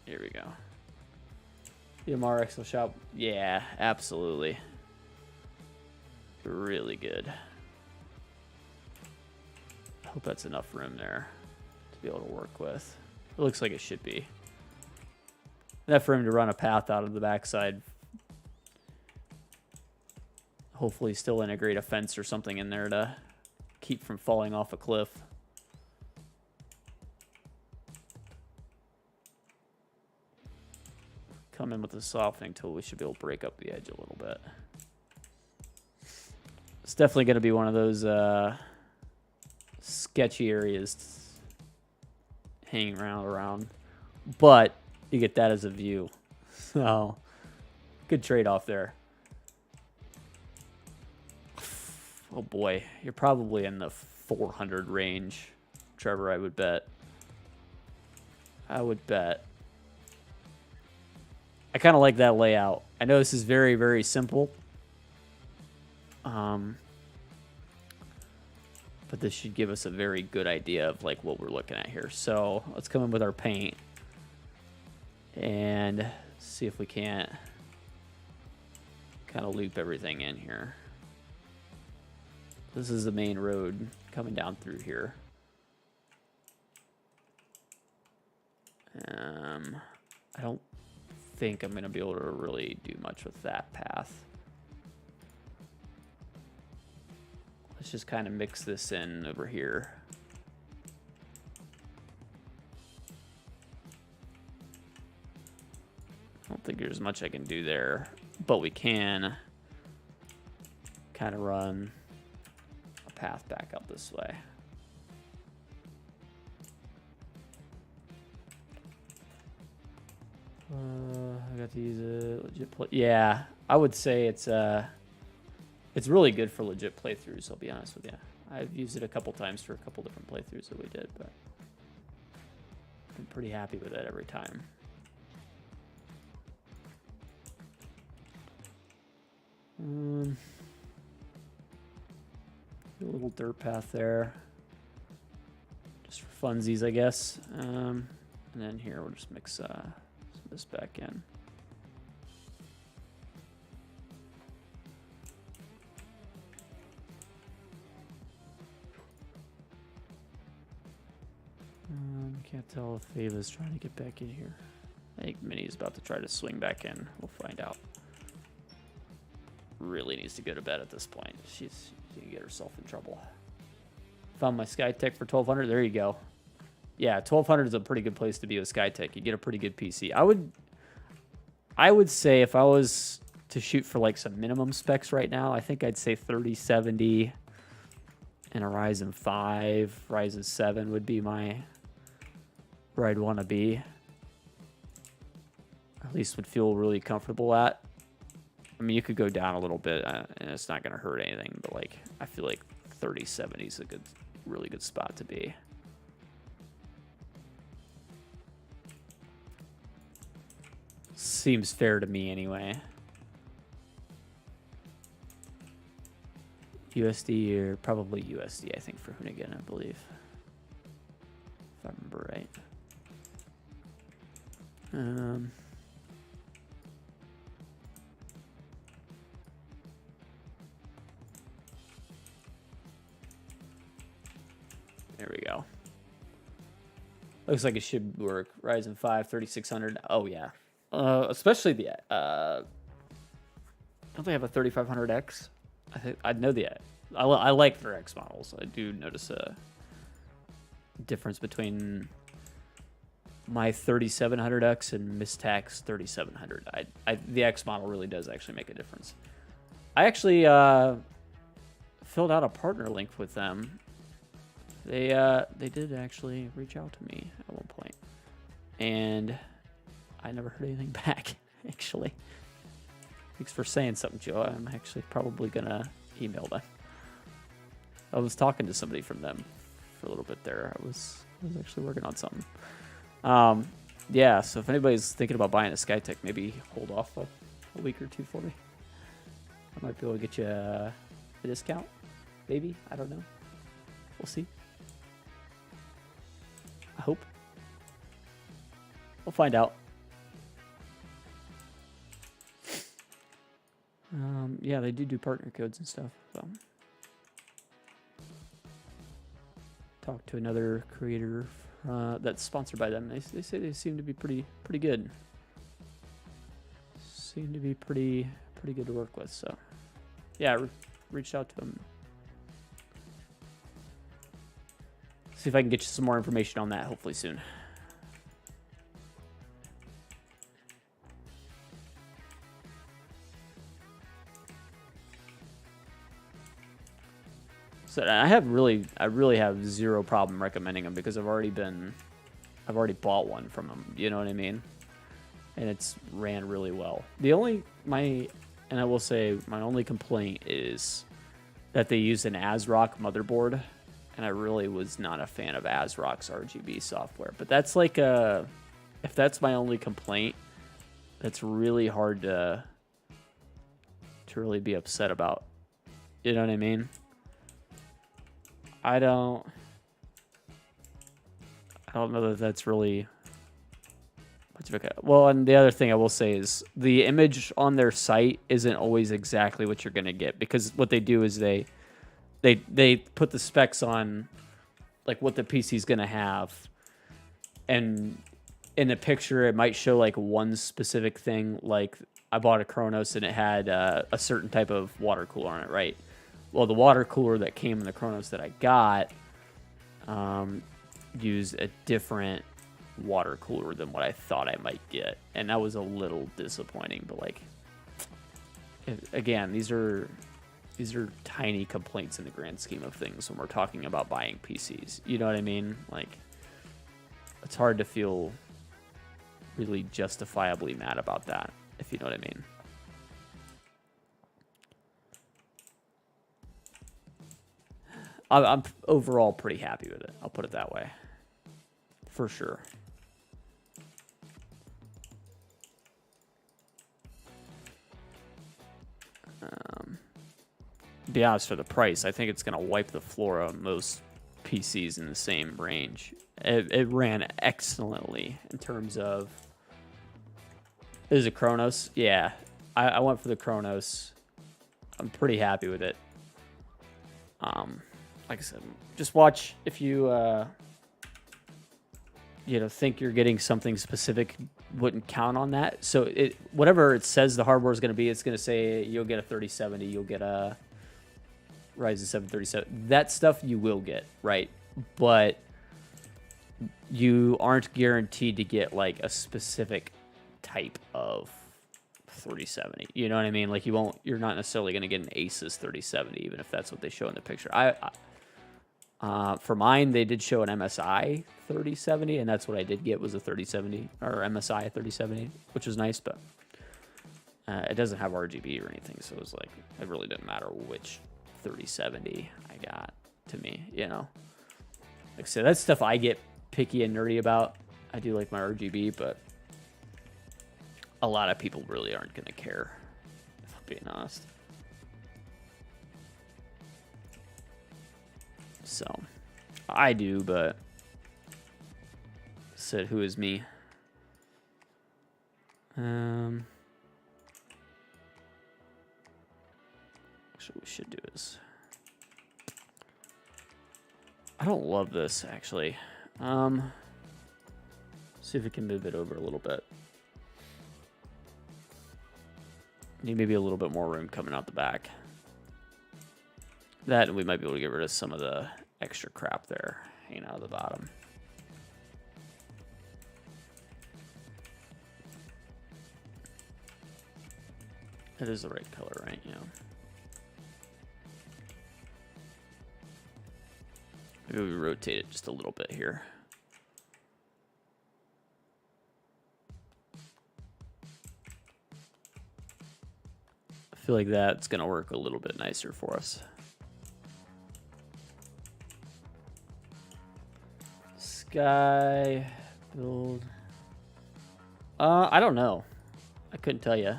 Here we go. EMR Excel shop. Yeah, absolutely. Really good. I hope that's enough room there to be able to work with. It looks like it should be. Enough room to run a path out of the backside. Hopefully still integrate a fence or something in there to keep from falling off a cliff. Come in with the softening tool, we should be able to break up the edge a little bit. It's definitely going to be one of those sketchy areas hanging around, but you get that as a view. So, good trade-off there. Oh boy, you're probably in the 400 range, Trevor, I would bet. I kind of like that layout. I know this is very, very simple. But this should give us a very good idea of like what we're looking at here. So let's come in with our paint and see if we can't kind of loop everything in here. This is the main road coming down through here. I don't think I'm going to be able to really do much with that path. Let's just kind of mix this in over here. I don't think there's much I can do there, but we can kind of run a path back up this way. I got to use a legit play. Yeah, I would say it's really good for legit playthroughs, I'll be honest with you. I've used it a couple times for a couple different playthroughs that we did, but I'm pretty happy with it every time. A little dirt path there, just for funsies, I guess. And then here we'll just mix some of this back in. Can't tell if Ava's trying to get back in here. I think Minnie's about to try to swing back in. We'll find out. Really needs to go to bed at this point. She's gonna get herself in trouble. Found my SkyTech for 1200. There you go. Yeah, 1200 is a pretty good place to be with SkyTech. You get a pretty good PC. I would say if I was to shoot for like some minimum specs right now, I think I'd say 3070 and a Ryzen 5, Ryzen 7 would be where I'd want to be. At least would feel really comfortable at. I mean, you could go down a little bit, and it's not going to hurt anything. But like, I feel like 3070 is a really good spot to be. Seems fair to me, anyway. USD or probably USD, I think, for Hoonigan, I believe, if I remember right. There we go. Looks like it should work. Ryzen 5, 3600. Oh, yeah. Especially the... don't they have a 3500X? I know the... I like their X models. I do notice a difference between my 3700X and Mistac's 3700. The X model really does actually make a difference. I actually filled out a partner link with them. They did actually reach out to me at one point, and I never heard anything back. Actually, thanks for saying something, Joe. I'm actually probably gonna email them. I was talking to somebody from them for a little bit there. I was actually working on something. Yeah. So if anybody's thinking about buying a SkyTech, maybe hold off a week or two for me. I might be able to get you a discount, maybe. I don't know. We'll see. I hope. We'll find out. Yeah, they do partner codes and stuff. So, talked to another creator that's sponsored by them. They say they seem to be pretty good. Seem to be pretty good to work with. So, yeah, reached out to them. See if I can get you some more information on that, hopefully soon. So I really have zero problem recommending them because I've already bought one from them. You know what I mean? And it's ran really well. And I will say my only complaint is that they use an ASRock motherboard. And I really was not a fan of ASRock's RGB software. But that's like if that's my only complaint, that's really hard to really be upset about. You know what I mean? I don't know that that's really much of a... Well, and the other thing I will say is the image on their site isn't always exactly what you're going to get. Because what they do is they they put the specs on like what the PC is gonna have, and in a picture it might show like one specific thing. Like I bought a Chronos and it had a certain type of water cooler on it, right? Well, the water cooler that came in the Chronos that I got used a different water cooler than what I thought I might get, and that was a little disappointing. But like, again, these are tiny complaints in the grand scheme of things when we're talking about buying PCs. You know what I mean? Like, it's hard to feel really justifiably mad about that, if you know what I mean. I'm overall pretty happy with it. I'll put it that way. For sure. To be honest, for the price, I think it's going to wipe the floor on most PCs in the same range. It ran excellently in terms of... Is it Chronos? Yeah. I went for the Chronos. I'm pretty happy with it. Like I said, just watch if you think you're getting something specific, wouldn't count on that. So whatever it says the hardware is going to be, it's going to say you'll get a 3070, you'll get a Ryzen 7 37. That stuff you will get, right? But you aren't guaranteed to get like a specific type of 3070. You know what I mean? Like you're not necessarily going to get an Asus 3070, even if that's what they show in the picture. For mine, they did show an MSI 3070, and that's what I did get was a 3070 or MSI 3070, which was nice, but it doesn't have RGB or anything, so it was like it really didn't matter which 3070 I got to me, you know. Like I said, that's stuff I get picky and nerdy about. I do like my RGB, but a lot of people really aren't going to care, if I'm being honest. So, I do, but said, who is me? Actually, what we should do is... I don't love this, actually. See if we can move it over a little bit. Need maybe a little bit more room coming out the back. That, and we might be able to get rid of some of the extra crap there hanging out of the bottom. It is the right color, right? Yeah. Maybe we rotate it just a little bit here. I feel like that's going to work a little bit nicer for us. Sky build. I don't know. I couldn't tell you.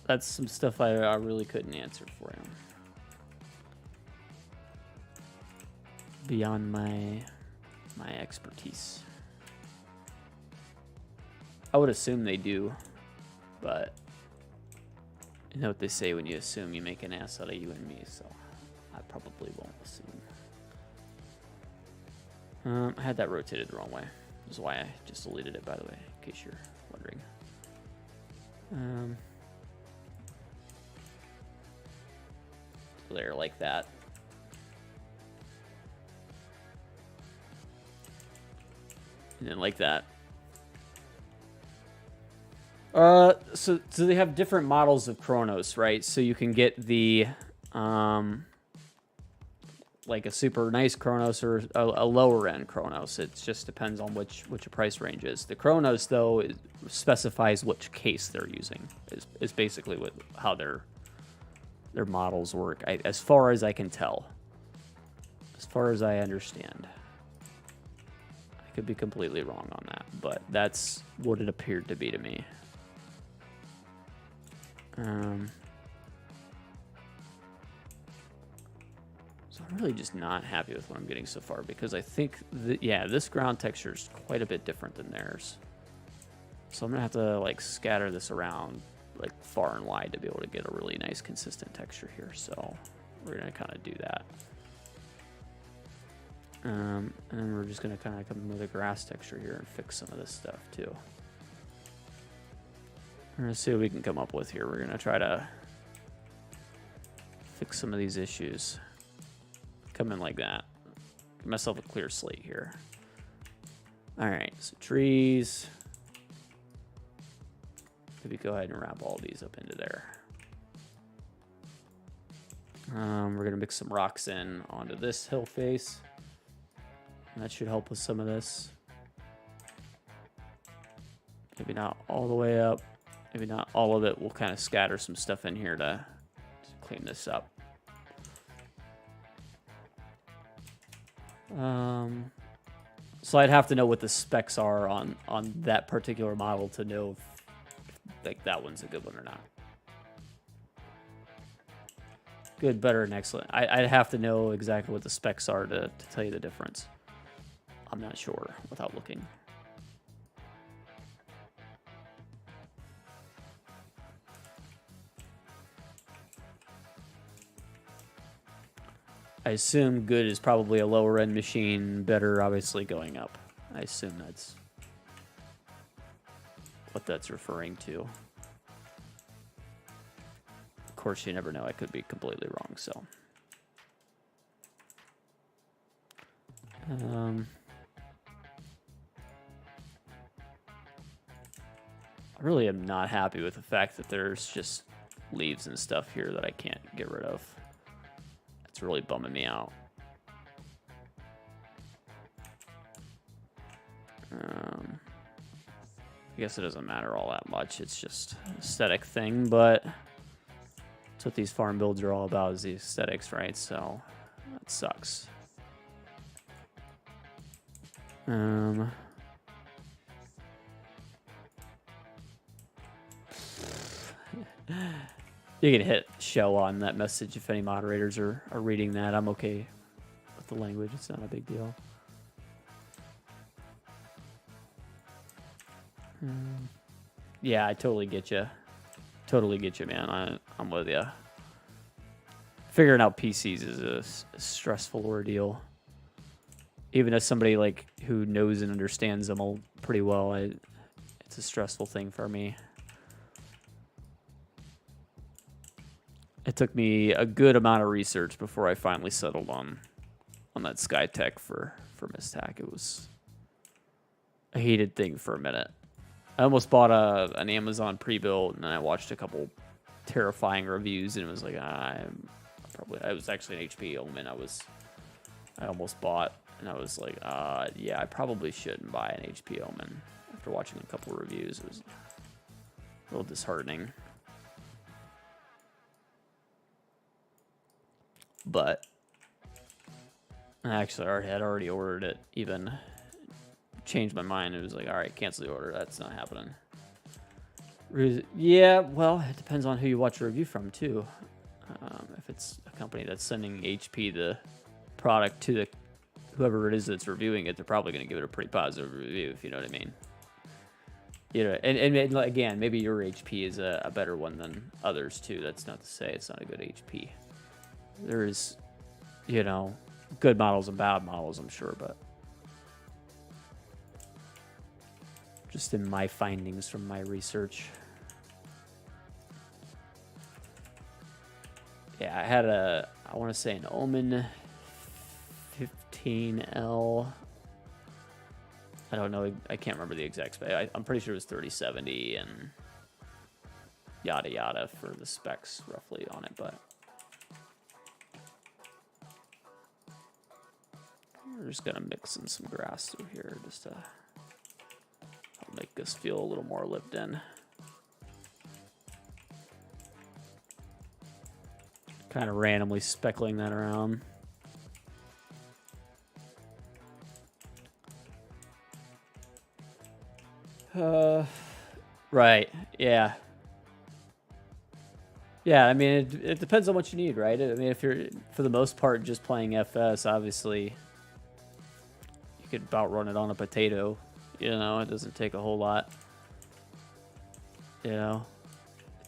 That's some stuff I really couldn't answer for you. Beyond my expertise. I would assume they do, but you know what they say, when you assume you make an ass out of you and me, so I probably won't assume. I had that rotated the wrong way. This is why I just deleted it, by the way, in case you're wondering. There, like that. And then like that. So they have different models of Chronos, right? So you can get the like a super nice Chronos or a lower end Chronos. It just depends on which price range is. The Chronos, though, specifies which case they're using. Is basically how their models work, as far as I can tell. As far as I understand. I could be completely wrong on that, but that's what it appeared to be to me. So I'm really just not happy with what I'm getting so far, because I think that, yeah, this ground texture is quite a bit different than theirs. So I'm gonna have to like scatter this around like far and wide to be able to get a really nice consistent texture here. So we're gonna kind of do that. And then we're just gonna kind of come in with a grass texture here and fix some of this stuff too. We're gonna see what we can come up with here. We're gonna try to fix some of these issues. Come in like that. Give myself a clear slate here. All right, so trees. Maybe go ahead and wrap all these up into there. We're gonna mix some rocks in onto this hill face. That should help with some of this. Maybe not all the way up. Maybe not all of it. We'll kind of scatter some stuff in here to clean this up. So I'd have to know what the specs are on that particular model to know if like that one's a good one or not. Good, better, and excellent. I'd have to know exactly what the specs are to tell you the difference. I'm not sure without looking. I assume good is probably a lower end machine, better obviously going up. I assume that's what that's referring to. Of course, you never know. I could be completely wrong, so. I really am not happy with the fact that there's just leaves and stuff here that I can't get rid of. It's really bumming me out. I guess it doesn't matter all that much. It's just an aesthetic thing, but that's what these farm builds are all about, is the aesthetics, right? So that sucks. You can hit show on that message if any moderators are reading that. I'm okay with the language. It's not a big deal. Yeah, I totally get you. Totally get you, man. I'm with you. Figuring out PCs is a stressful ordeal. Even as somebody like who knows and understands them all pretty well, it's a stressful thing for me. It took me a good amount of research before I finally settled on that SkyTech for Mistac. It was a hated thing for a minute. I almost bought an Amazon pre-built, and then I watched a couple terrifying reviews, and it was like, I was actually an HP Omen. I almost bought, and I was like, yeah, I probably shouldn't buy an HP Omen. After watching a couple reviews, it was a little disheartening. But actually, I had already ordered it. Even changed my mind. It was like, all right, cancel the order. That's not happening. Yeah, well, it depends on who you watch a review from too. If it's a company that's sending HP the product to the whoever it is that's reviewing it, they're probably going to give it a pretty positive review, if you know what I mean. You know, and again, maybe your HP is a better one than others too. That's not to say it's not a good HP. There's, you know, good models and bad models, I'm sure, but just in my findings from my research. Yeah, I had I want to say an Omen 15L. I don't know, I can't remember the exact spec. I'm pretty sure it was 3070 and yada yada for the specs roughly on it, but we're just gonna mix in some grass through here just to help make this feel a little more lived in. Kind of randomly speckling that around. Right, yeah. Yeah, I mean, it depends on what you need, right? I mean, if you're, for the most part, just playing FS, obviously, you could about run it on a potato. You know, it doesn't take a whole lot. You know,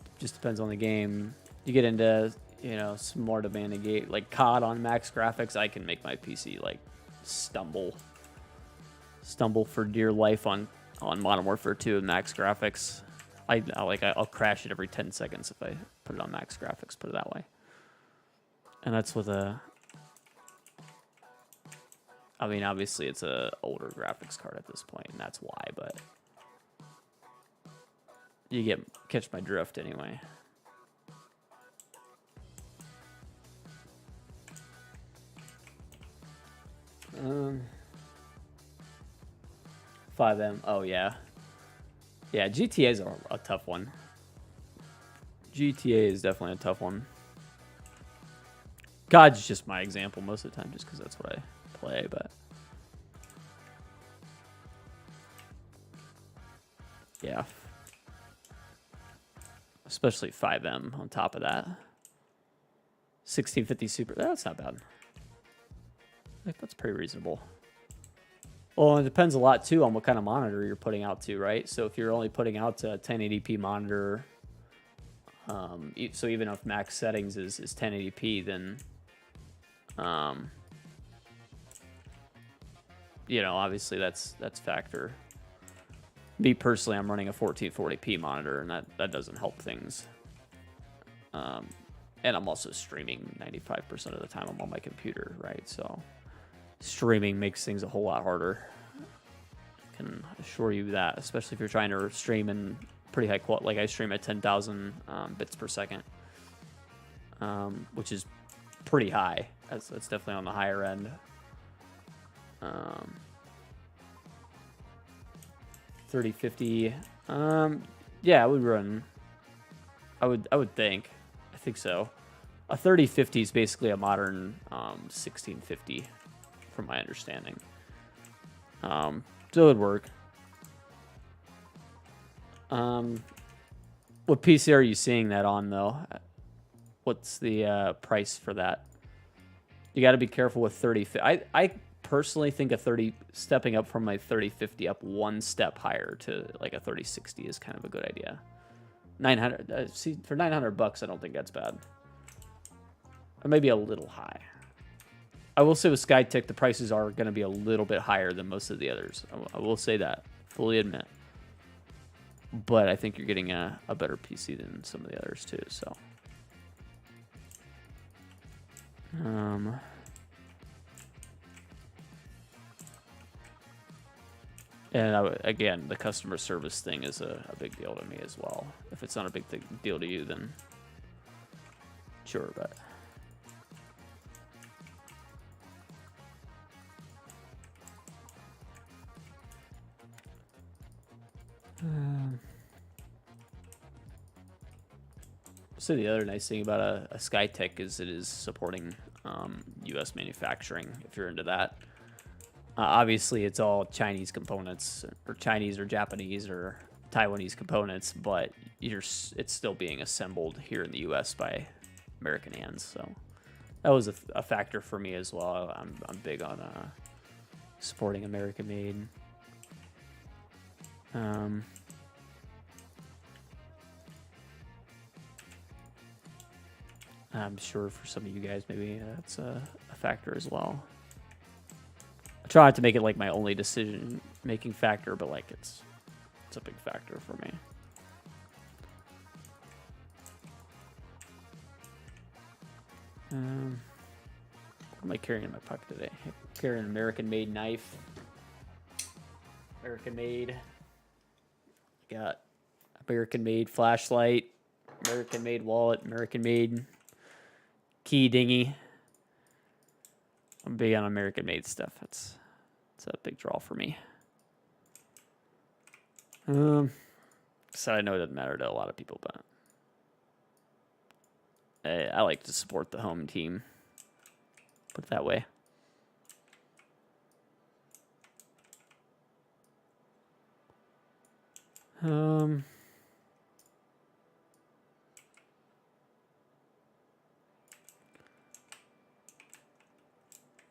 it just depends on the game. You get into, you know, some more demanding game, like COD on max graphics, I can make my PC like stumble for dear life on Modern Warfare 2 and max graphics. I'll crash it every 10 seconds if I put it on max graphics, put it that way. And that's with a, I mean, obviously it's a older graphics card at this point, and that's why, but you catch my drift anyway. Um, 5M. Oh yeah, yeah. GTA is a tough one. GTA is definitely a tough one. God's just my example most of the time, just because that's what I play. But yeah, especially 5M on top of that. 1650 Super. That's not bad. Like, that's pretty reasonable. Well, it depends a lot too on what kind of monitor you're putting out to, right? So if you're only putting out a 1080p monitor, so even if max settings is 1080p, then you know, obviously that's factor. Me personally, I'm running a 1440p monitor, and that doesn't help things. And I'm also streaming 95% of the time I'm on my computer, right? So streaming makes things a whole lot harder. I can assure you that, especially if you're trying to stream in pretty high quality. Like I stream at 10,000 bits per second, which is pretty high. That's definitely on the higher end. 3050. Yeah, I would run. I would think. I think so. A 3050 is basically a modern 1650, from my understanding. So it would work. What PC are you seeing that on though? What's the price for that? You got to be careful with 30. I personally think a 30 stepping up from my 3050 up one step higher to like a 3060 is kind of a good idea. 900. See, for $900, I don't think that's bad. Or maybe a little high. I will say with SkyTech, the prices are going to be a little bit higher than most of the others. I will say that, fully admit. But I think you're getting a better PC than some of the others too. So, and again, the customer service thing is a big deal to me as well. If it's not a big deal to you, then sure, but. So the other nice thing about a SkyTech is it is supporting U.S. manufacturing, if you're into that. Obviously, it's all Chinese components, or Chinese or Japanese or Taiwanese components, but it's still being assembled here in the U.S. by American hands. So that was a factor for me as well. I'm big on supporting American-made. I'm sure for some of you guys, maybe that's a factor as well. I try not to make it like my only decision-making factor, but like it's a big factor for me. What am I carrying in my pocket today? I'm carrying an American-made knife. American-made. Got American-made flashlight. American-made wallet. American-made key dinghy. I'm big on American-made stuff. It's a big draw for me. So I know it doesn't matter to a lot of people, but I like to support the home team. Put it that way.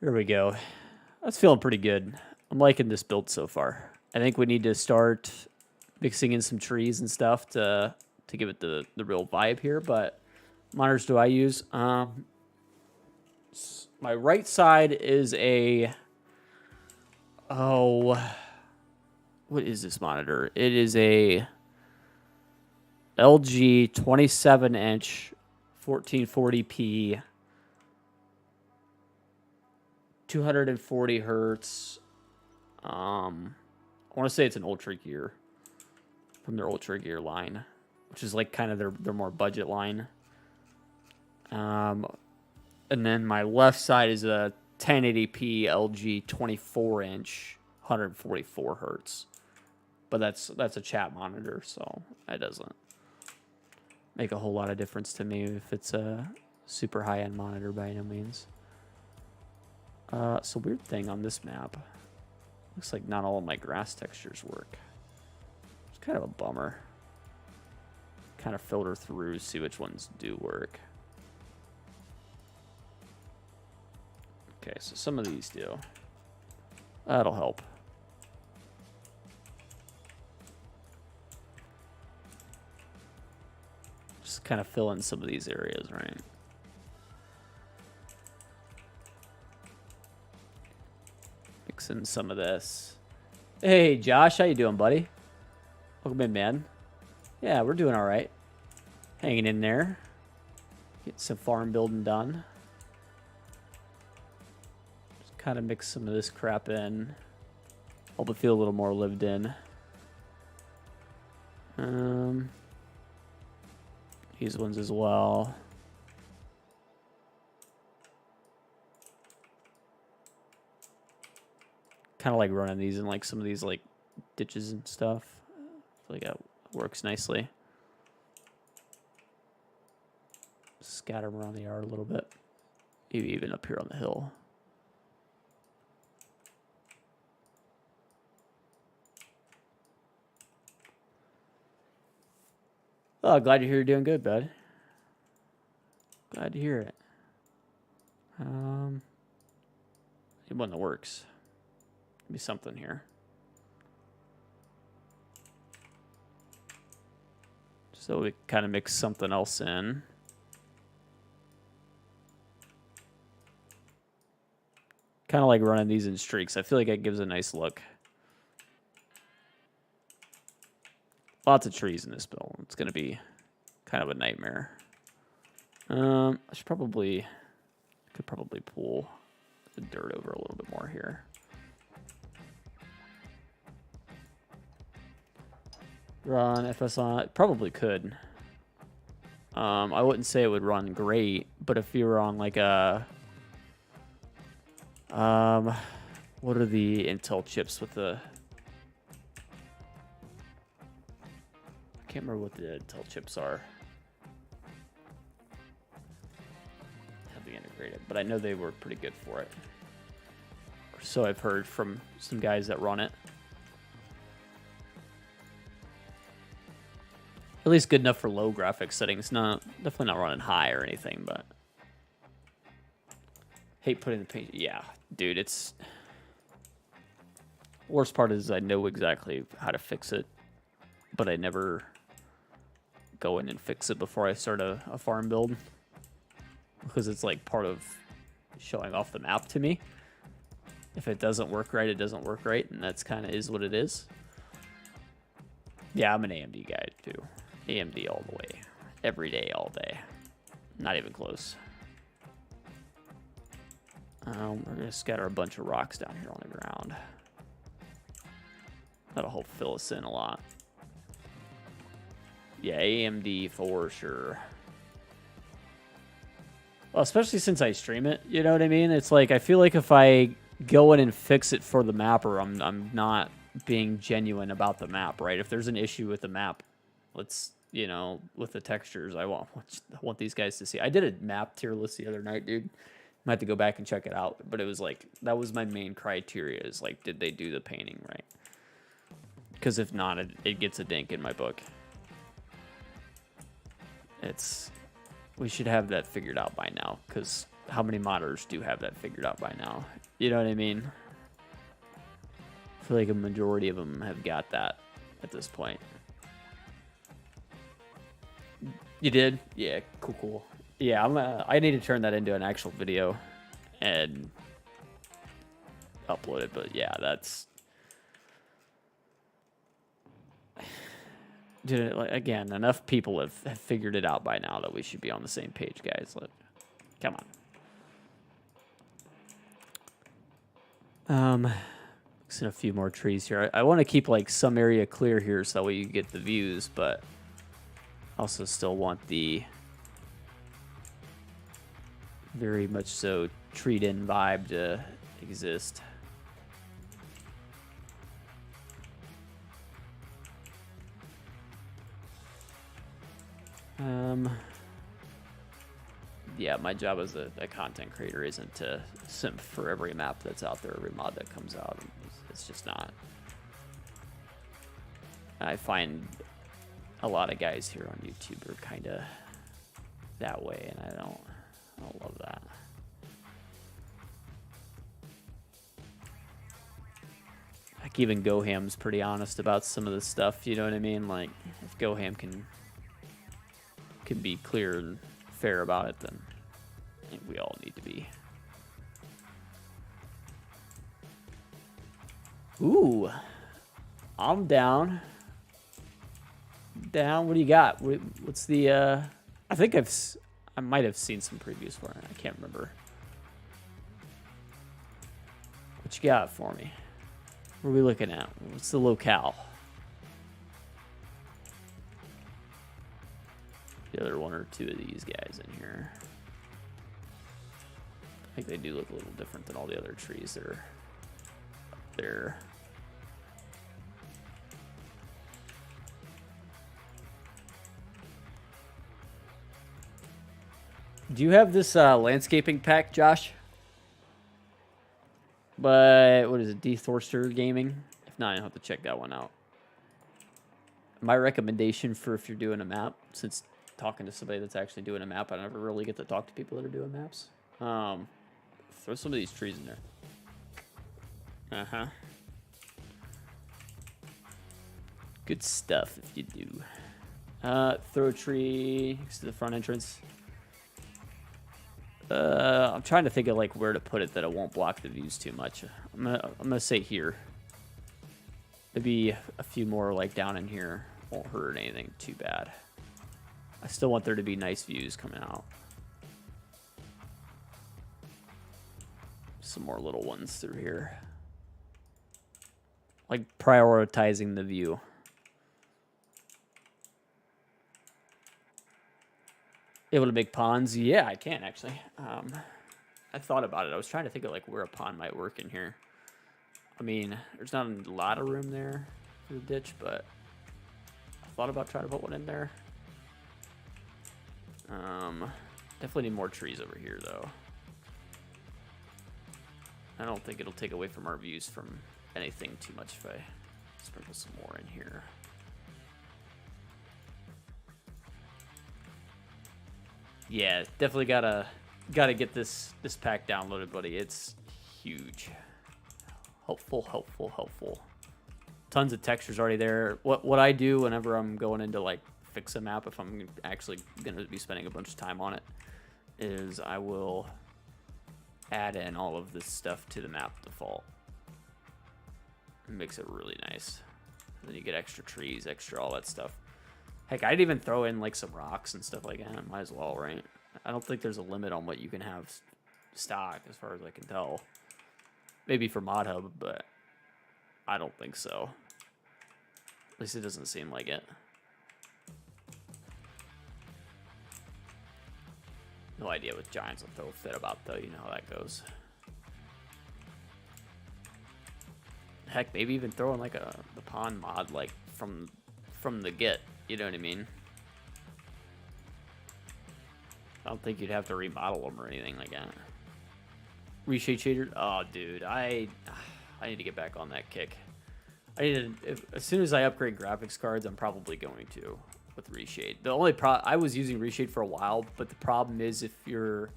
Here we go. That's feeling pretty good. I'm liking this build so far. I think we need to start mixing in some trees and stuff to give it the real vibe here, but monitors do I use? My right side is a... Oh... What is this monitor? It is a LG 27-inch 1440p 240 hertz. I want to say it's an Ultra Gear from their Ultra Gear line, which is like kind of their more budget line. And then my left side is a 1080p LG 24-inch 144 hertz. But that's a chat monitor, so it doesn't make a whole lot of difference to me if it's a super high-end monitor by no means. So weird thing on this map. Looks like not all of my grass textures work. It's kind of a bummer. Kind of filter through, see which ones do work. Okay, so some of these do. That'll help. Just kind of fill in some of these areas, right? Mix in some of this. Hey, Josh, how you doing, buddy? Welcome in, man. Yeah, we're doing all right. Hanging in there. Get some farm building done. Just kind of mix some of this crap in. Hope it feel a little more lived in. These ones as well. Kind of like running these in like some of these like ditches and stuff. I feel like that works nicely. Scatter them around the yard a little bit. Maybe even up here on the hill. Oh, glad to hear you're doing good, bud. Glad to hear it. One that works. Be something here. So we kind of mix something else in. Kind of like running these in streaks. I feel like it gives a nice look. Lots of trees in this build. It's going to be kind of a nightmare. I could probably pull the dirt over a little bit more here. Run FS on. Probably could. I wouldn't say it would run great, but if you were on like a what are the Intel chips with the... I can't remember what the Intel chips are. Heavily integrated, but I know they were pretty good for it. So I've heard from some guys that run it. At least good enough for low graphics settings. Definitely not running high or anything, but hate putting the paint. Yeah, dude, it's... Worst part is I know exactly how to fix it, but I never go in and fix it before I start a farm build, because it's like part of showing off the map to me. If it doesn't work right, it doesn't work right, and that's kind of is what it is. Yeah, I'm an AMD guy too. AMD all the way. Every day, all day. Not even close. We're going to scatter a bunch of rocks down here on the ground. That'll help fill us in a lot. Yeah, AMD for sure. Well, especially since I stream it, you know what I mean? It's like, I feel like if I go in and fix it for the mapper, I'm not being genuine about the map, right? If there's an issue with the map, let's, you know, with the textures, I want these guys to see. I did a map tier list the other night, dude. Might have to go back and check it out, but it was like, that was my main criteria, is like, did they do the painting right? Because if not, it gets a dink in my book. We should have that figured out by now, because how many modders do have that figured out by now? You know what I mean? I feel like a majority of them have got that at this point. You did? Yeah, cool. Yeah, I need to turn that into an actual video and upload it. But yeah, that's. Dude, like, again, enough people have figured it out by now that we should be on the same page, guys. Look, come on. Mixing a few more trees here. I want to keep like some area clear here so that way you get the views, but also still want the very much so treed-in vibe to exist. Yeah, my job as a content creator isn't to simp for every map that's out there, every mod that comes out. It's just not. I find a lot of guys here on YouTube are kind of that way, and I don't love that. Like even Goham's pretty honest about some of the stuff, you know what I mean? Like if Goham can be clear and fair about it, then I think we all need to be. Ooh, I'm down. Down. What do you got? What's the? I think I might have seen some previews for it. I can't remember. What you got for me? What are we looking at? What's the locale? The other one or two of these guys in here. I think they do look a little different than all the other trees that are up there. Do you have this landscaping pack, Josh? But what is it, D Thorster Gaming? If not, I'll have to check that one out. My recommendation for if you're doing a map, since talking to somebody that's actually doing a map, I never really get to talk to people that are doing maps. Throw some of these trees in there. Good stuff if you do. Throw a tree next to the front entrance. I'm trying to think of like where to put it that it won't block the views too much. I'm gonna say here. Maybe a few more like down in here won't hurt anything too bad. I still want there to be nice views coming out. Some more little ones through here. Like prioritizing the view. Able to make ponds? Yeah, I can actually. I thought about it. I was trying to think of like where a pond might work in here. I mean, there's not a lot of room there for the ditch, but I thought about trying to put one in there. Definitely need more trees over here though. I don't think it'll take away from our views from anything too much if I sprinkle some more in here. Yeah, definitely gotta get this pack downloaded, buddy. It's huge. Helpful. Tons of textures already there. What I do whenever I'm going into like fix a map, if I'm actually gonna be spending a bunch of time on it, is I will add in all of this stuff to the map default. It makes it really nice. And then you get extra trees, extra all that stuff. Heck, I'd even throw in like some rocks and stuff like that. Might as well, right? I don't think there's a limit on what you can have stock as far as I can tell. Maybe for Mod Hub, but I don't think so. At least it doesn't seem like it. No idea what Giants will throw a fit about though, you know how that goes. Heck, maybe even throw in like the pond mod like from the get, you know what I mean? I don't think you'd have to remodel them or anything like that. Reshade shader? Oh, dude, I need to get back on that kick. As soon as I upgrade graphics cards, I'm probably going to with reshade. The only I was using reshade for a while, but the problem is if you're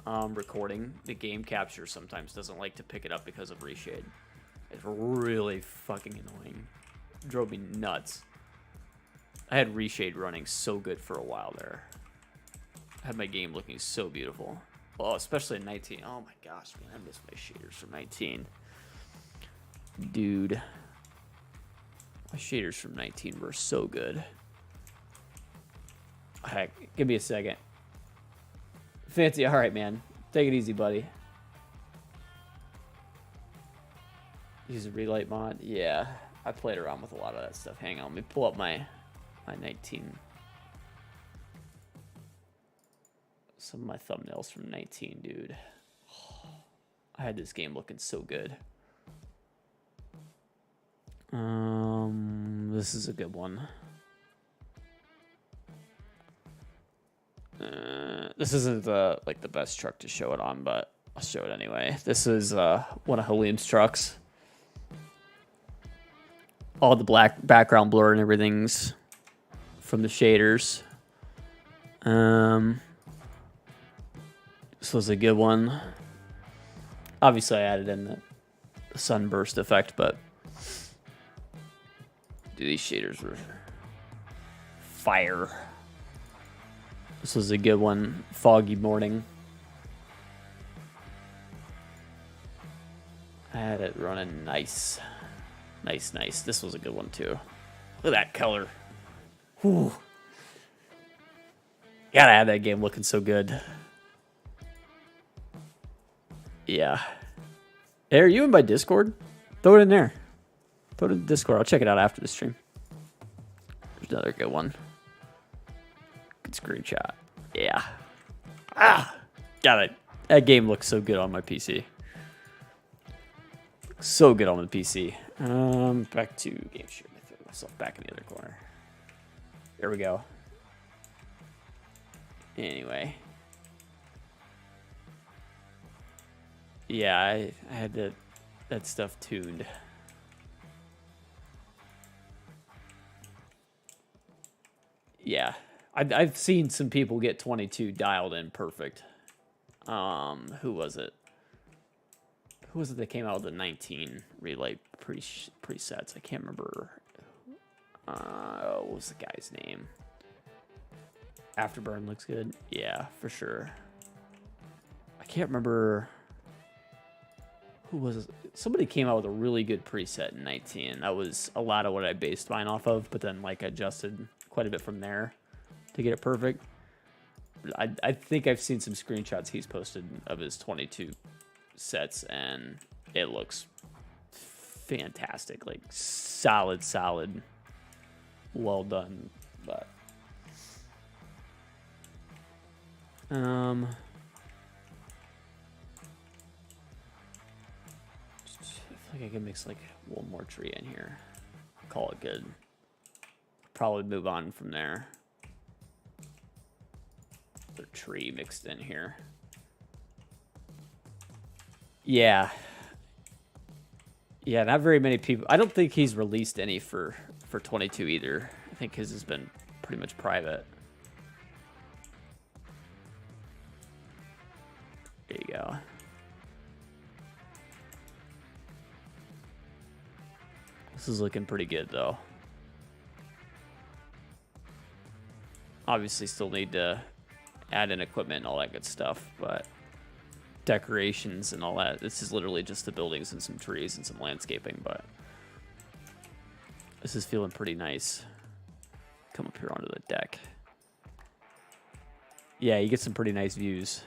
recording, the game capture sometimes doesn't like to pick it up because of reshade. It's really fucking annoying. It drove me nuts. I had reshade running so good for a while there. I had my game looking so beautiful. Oh, especially in 19. Oh my gosh, man, I miss my shaders from 19. Dude. My shaders from 19 were so good. Heck, give me a second. Fancy, all right, man. Take it easy, buddy. Use a relight mod. Yeah, I played around with a lot of that stuff. Hang on, let me pull up my 19. Some of my thumbnails from 19, dude. I had this game looking so good. This is a good one. This isn't like the best truck to show it on, but I'll show it anyway. This is one of Halim's trucks. All the black background blur and everything's from the shaders. This was a good one. Obviously, I added in the sunburst effect, but dude, these shaders were fire. This was a good one. Foggy morning. I had it running nice. Nice, nice. This was a good one, too. Look at that color. Whew. Gotta have that game looking so good. Yeah. Hey, are you in my Discord? Throw it in there. Throw it in the Discord. I'll check it out after the stream. There's another good one. Good screenshot. Yeah. Ah! Got it. That game looks so good on my PC. So good on the PC. Back to game share. I throw myself back in the other corner. There we go. Anyway. Yeah, I had that stuff tuned. Yeah. I've seen some people get 22 dialed in perfect. Who was it? Who was it that came out with the 19 relay presets? I can't remember. What was the guy's name? Afterburn looks good. Yeah, for sure. I can't remember. Who was it? Somebody came out with a really good preset in 19. That was a lot of what I based mine off of, but then like adjusted quite a bit from there to get it perfect. I think I've seen some screenshots he's posted of his 22 sets, and it looks fantastic. Like solid, well done. But I feel like I can mix like one more tree in here. Call it good. Probably move on from there. The tree mixed in here. Yeah. Yeah, not very many people. I don't think he's released any for 22 either. I think his has been pretty much private. There you go. This is looking pretty good though. Obviously still need to add in equipment and all that good stuff, but decorations and all that. This is literally just the buildings and some trees and some landscaping, but this is feeling pretty nice. Come up here onto the deck. Yeah, you get some pretty nice views.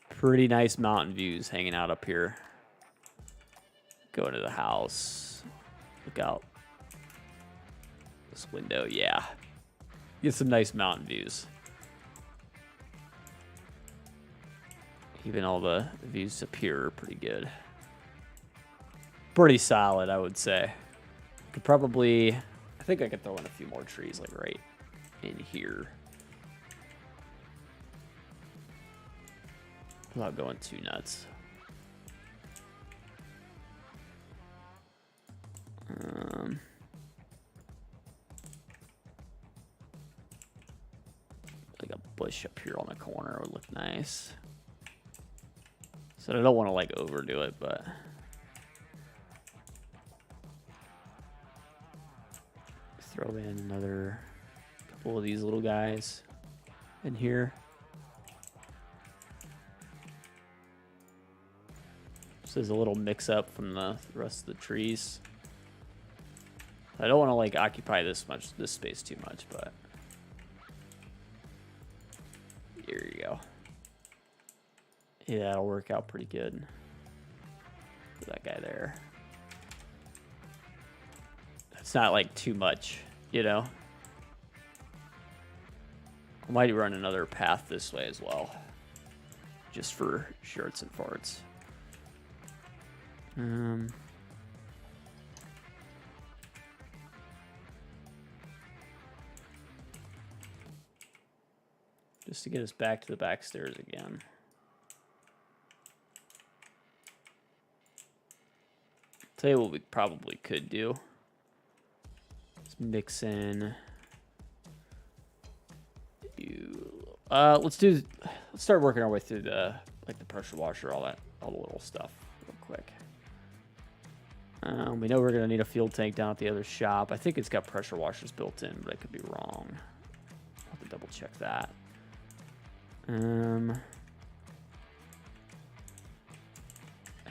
Pretty nice mountain views hanging out up here. Go into the house. Look out this window. Yeah. Get some nice mountain views. Even all the views up here are pretty good. Pretty solid, I would say. Could probably, I think I could throw in a few more trees like right in here. Without going too nuts. Like a bush up here on the corner would look nice. So I don't want to like overdo it, but throw in another couple of these little guys. in here. This is a little mix up from the rest of the trees. I don't want to like occupy this space too much, but here you go. Yeah, that'll work out pretty good. For that guy there. It's not like too much, you know. I might run another path this way as well, just for shirts and farts. Just to get us back to the back stairs again. Tell you what we probably could do. Let's mix in. Let's start working our way through the pressure washer, all the little stuff real quick. We know we're gonna need a fuel tank down at the other shop. I think it's got pressure washers built in, but I could be wrong. I'll have to double check that. I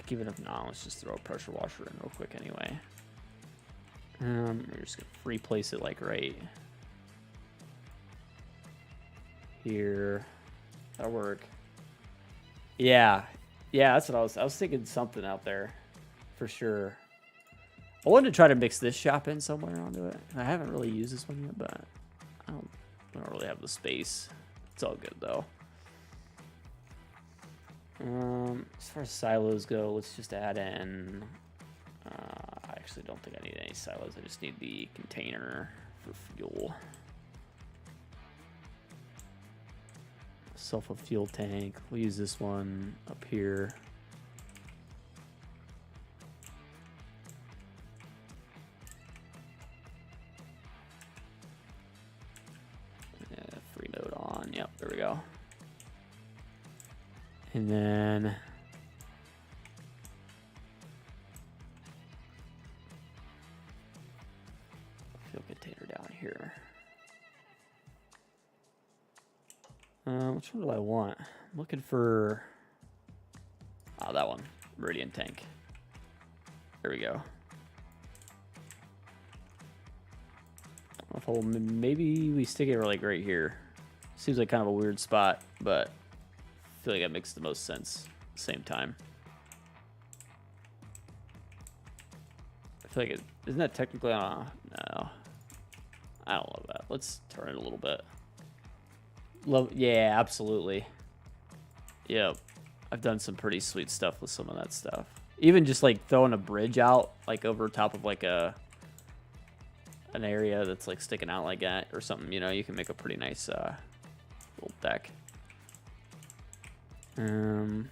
give it up now. Let's just throw a pressure washer in real quick anyway. We're just gonna replace it like right here. That'll work. Yeah, that's what I was thinking, something out there for sure. I wanted to try to mix this shop in somewhere onto it. I haven't really used this one yet, but I don't really have the space. It's all good though. As far as silos go, let's just add in. I actually don't think I need any silos. I just need the container for fuel. Self a fuel tank. We'll use this one up here. Yeah, free node on. Yep, there we go. And then fuel container down here. Which one do I want? I'm looking for that one, Meridian tank. There we go. Maybe we stick it like right here. Seems like kind of a weird spot, but I feel like that makes the most sense at the same time. I feel like isn't that technically on? No, I don't love that. Let's turn it a little bit. Yeah, absolutely. Yep, I've done some pretty sweet stuff with some of that stuff. Even just like throwing a bridge out like over top of like an area that's like sticking out like that or something, you know, you can make a pretty nice little deck. I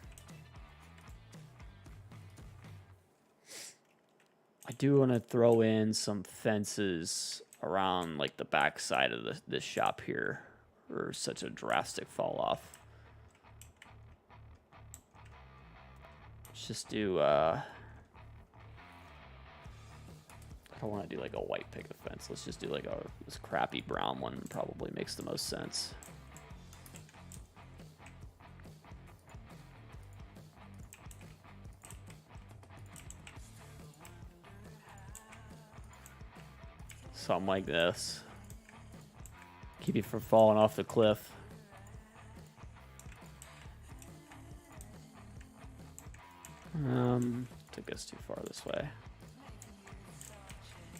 do want to throw in some fences around like the back side of this shop here for such a drastic fall off. Let's just do I don't want to do like a white picket fence. Let's just do like this crappy brown one. Probably makes the most sense. Something like this. Keep you from falling off the cliff. Took us too far this way.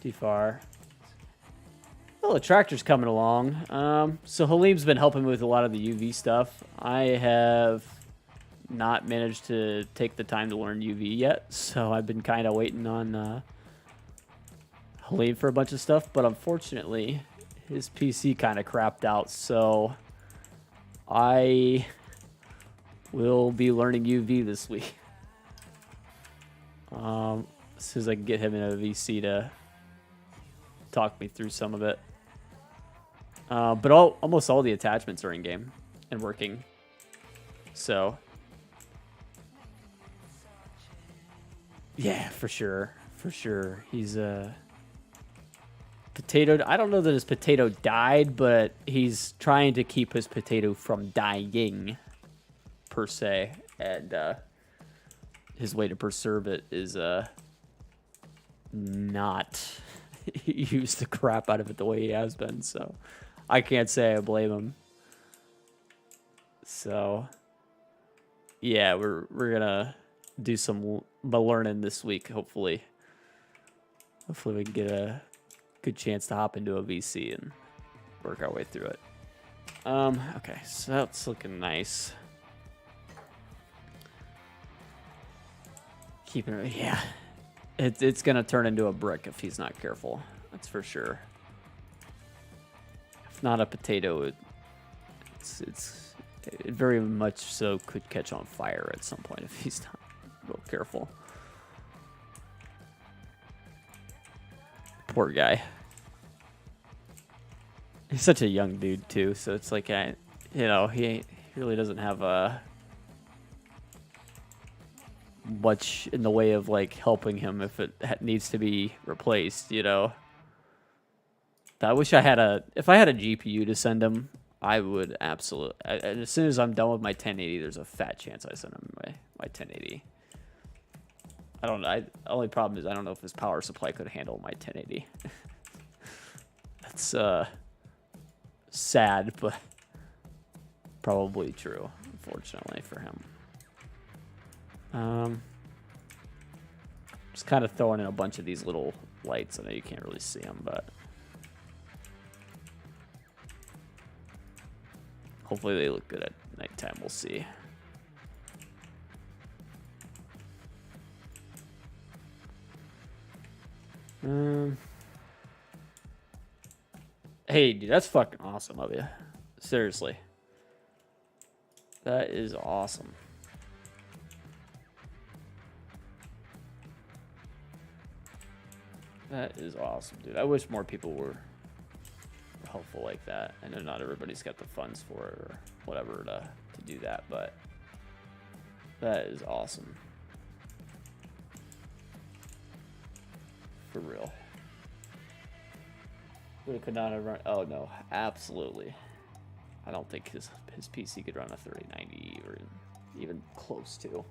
Too far. Oh, the tractor's coming along. So Halim's been helping me with a lot of the UV stuff. I have not managed to take the time to learn UV yet, so I've been kind of waiting on Halim for a bunch of stuff, but unfortunately his PC kind of crapped out, so I will be learning UV this week. As soon as I can get him in a VC to talk me through some of it. But almost all the attachments are in game and working. So yeah, for sure. He's Potato, I don't know that his potato died, but he's trying to keep his potato from dying, per se. And his way to preserve it is not use the crap out of it the way he has been. So I can't say I blame him. So yeah, we're gonna do some learning this week. Hopefully we can get a good chance to hop into a VC and work our way through it. Okay, so that's looking nice. Keeping it, yeah. It's gonna turn into a brick if he's not careful. That's for sure. If not a potato, it very much so could catch on fire at some point if he's not real careful. Poor guy. He's such a young dude too, so it's like he really doesn't have much in the way of like helping him if it needs to be replaced, you know. I wish I had if I had a GPU to send him, I would absolutely. As soon as I'm done with my 1080, there's a fat chance I send him my 1080. I don't know. The only problem is I don't know if his power supply could handle my 1080. That's sad, but probably true, unfortunately for him. Just kind of throwing in a bunch of these little lights. I know you can't really see them, but hopefully they look good at nighttime. We'll see. Hey, dude, that's fucking awesome of you. Seriously. That is awesome. That is awesome, dude. I wish more people were helpful like that. I know not everybody's got the funds for it or whatever to do that, but that is awesome. For real. But it could not have run. Oh no, absolutely. I don't think his PC could run a 3090 or even close to.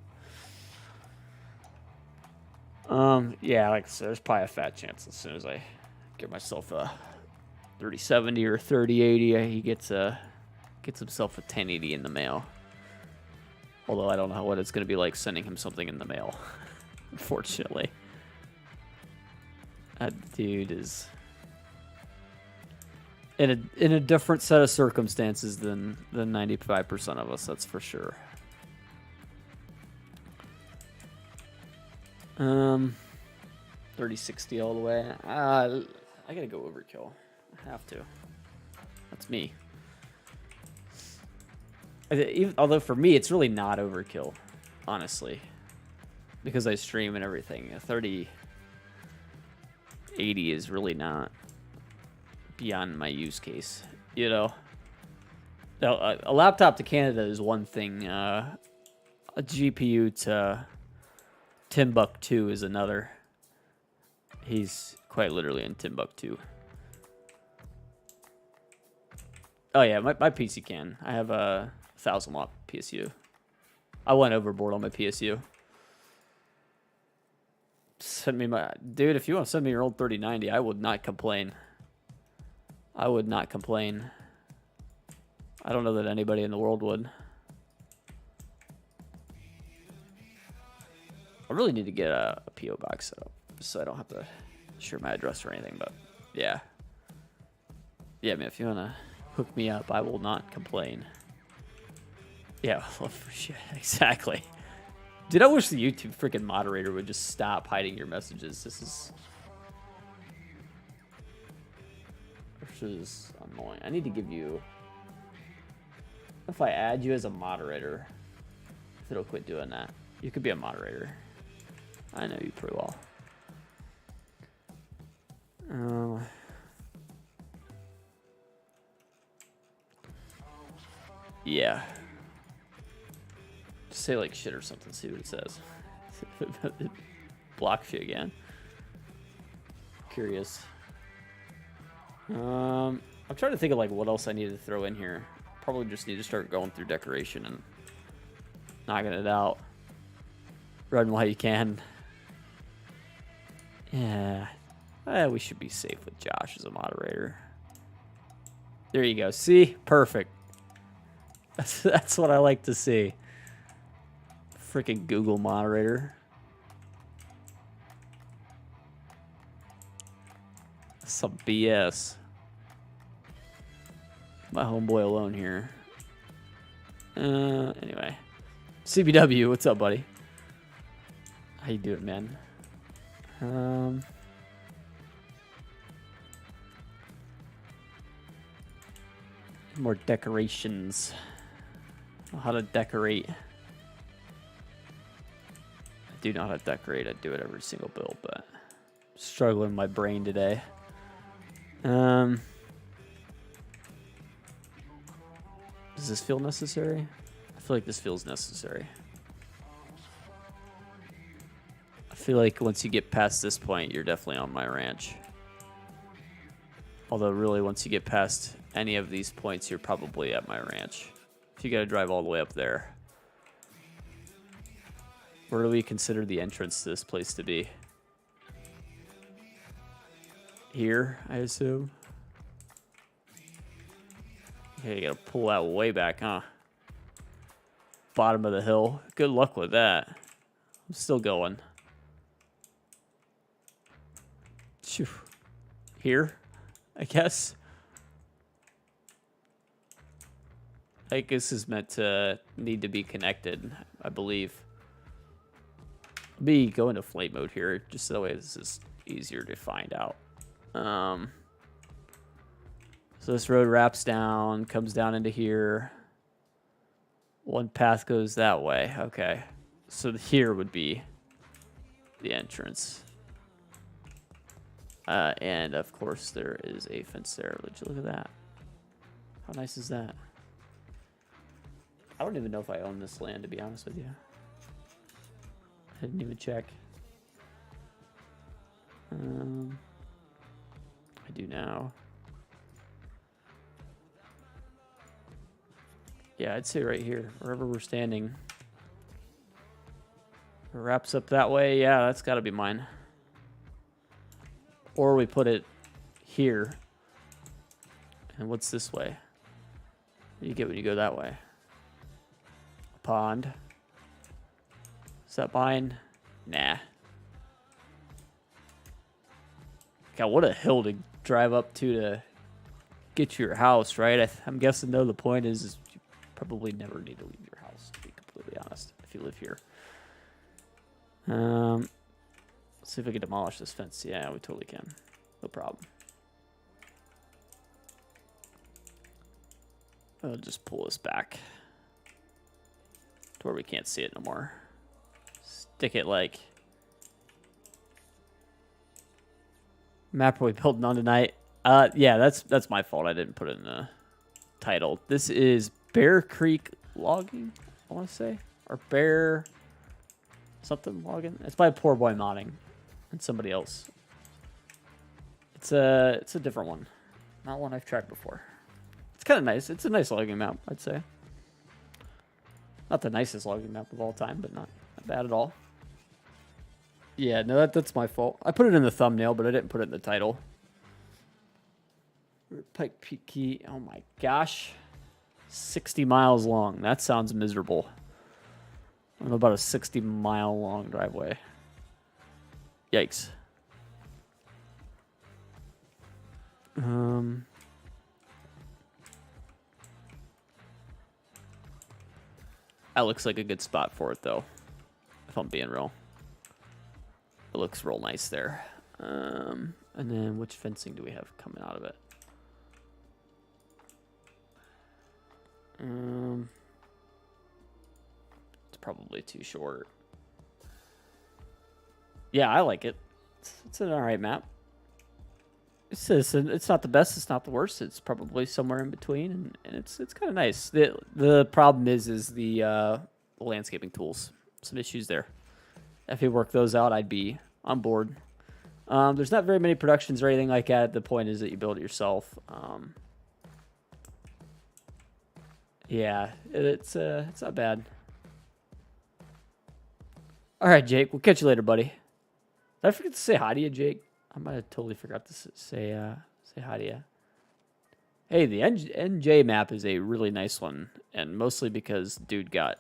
Yeah, like I said, there's probably a fat chance as soon as I get myself a 3070 or 3080, he gets himself a 1080 in the mail. Although I don't know what it's going to be like sending him something in the mail. Unfortunately, that dude is in a different set of circumstances than 95% of us. That's for sure. 3060 all the way. I gotta go overkill. I have to. That's me. Although for me, it's really not overkill, honestly, because I stream and everything. A 3080 is really not beyond my use case, you know. Now, a laptop to Canada is one thing. A GPU to Timbuktu is another. He's quite literally in Timbuktu. Oh yeah, my PC can. I have a 1000-watt PSU. I went overboard on my PSU. Send me dude. If you want to send me your old 3090, I would not complain. I would not complain. I don't know that anybody in the world would. I really need to get a PO box set up so I don't have to share my address or anything. But yeah, man, if you wanna hook me up, I will not complain. Yeah, well, shit, exactly. Dude, I wish the YouTube freaking moderator would just stop hiding your messages. This is annoying. I need to give you. If I add you as a moderator, if it'll quit doing that, you could be a moderator. I know you pretty well. Yeah. Just say like shit or something, see what it says. It blocks you again. Curious. I'm trying to think of like what else I need to throw in here. Probably just need to start going through decoration and knocking it out. Run while you can. Yeah. We should be safe with Josh as a moderator. There you go. See? Perfect. That's what I like to see. Freaking Google moderator. Some BS. My homeboy alone here. Anyway. CBW, what's up, buddy? How you doing, man? More decorations. How to decorate. I do know how to decorate. I do it every single build, but I'm struggling with my brain today. Does this feel necessary? I feel like this feels necessary. I feel like once you get past this point, you're definitely on my ranch. Although really, once you get past any of these points, you're probably at my ranch. If you gotta drive all the way up there. Where do we consider the entrance to this place to be? Here, I assume. Okay, you gotta pull that way back, huh? Bottom of the hill. Good luck with that. I'm still going. Phew. Here, I guess. I guess this is meant to need to be connected, I believe. I'll be going to flight mode here, just so that way this is easier to find out. So this road wraps down, comes down into here. One path goes that way. Okay. So here would be the entrance. And of course there is a fence there. Would you look at that? How nice is that? I don't even know if I own this land, to be honest with you. I didn't even check. I do now. Yeah, I'd say right here, wherever we're standing. It wraps up that way. Yeah, that's got to be mine. Or we put it here. And what's this way? What do you get when you go that way? A pond. Is that mine? Nah. God, what a hill to drive up to get to your house, right? I'm guessing, though, the point is you probably never need to leave your house, to be completely honest, if you live here. Let's see if we can demolish this fence. Yeah, we totally can. No problem. I'll just pull this back to where we can't see it no more. Stick it like... Map are we building on tonight? Yeah, that's my fault. I didn't put it in the title. This is Bear Creek Logging, I want to say. Or Bear... something logging. It's by Poor Boy Modding and somebody else. It's a different one, not one I've tried before. It's kind of nice. It's a nice logging map, I'd say. Not the nicest logging map of all time, but not bad at all. Yeah, no, that's my fault. I put it in the thumbnail, but I didn't put it in the title. Pike Peak Key. Oh my gosh, 60 miles long. That sounds miserable. I don't know about a 60-mile long driveway. Yikes. That looks like a good spot for it, though, if I'm being real. It looks real nice there. And then which fencing do we have coming out of it? It's probably too short. Yeah, I like it. It's an alright map. It's not the best, it's not the worst. It's probably somewhere in between, and it's kind of nice. The problem is the landscaping tools. Some issues there. If you work those out, I'd be on board. There's not very many productions or anything like that. The point is that you build it yourself. Yeah, it's not bad. All right, Jake. We'll catch you later, buddy. Did I forget to say hi to you, Jake? I might have totally forgot to say hi to you. Hey, the NJ map is a really nice one, and mostly because dude got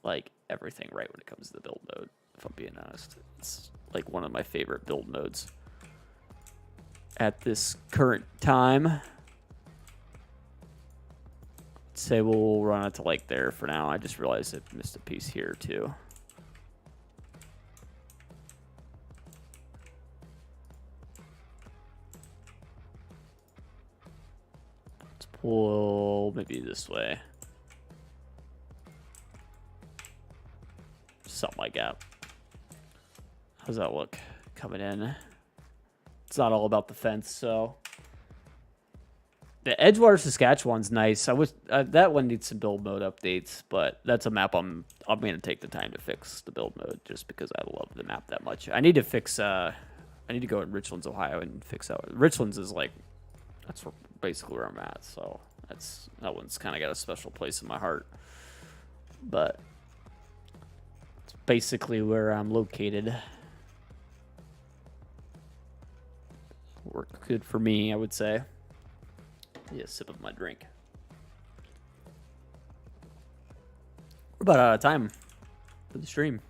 like everything right when it comes to the build mode. If I'm being honest, it's like one of my favorite build modes at this current time. I'd say we'll run it to like there for now. I just realized I missed a piece here too. Let's pull maybe this way. Something like that. How's that look coming in? It's not all about the fence, so the Edgewater, Saskatchewan's nice. I wish that one needs some build mode updates, but that's a map I'm going to take the time to fix the build mode just because I love the map that much. I need to fix. I need to go in Richlands, Ohio, and fix that. Richlands is like that's basically where I'm at, so that one's kind of got a special place in my heart, but it's basically where I'm located. Work good for me, I would say. Yeah, sip of my drink. We're about out of time for the stream.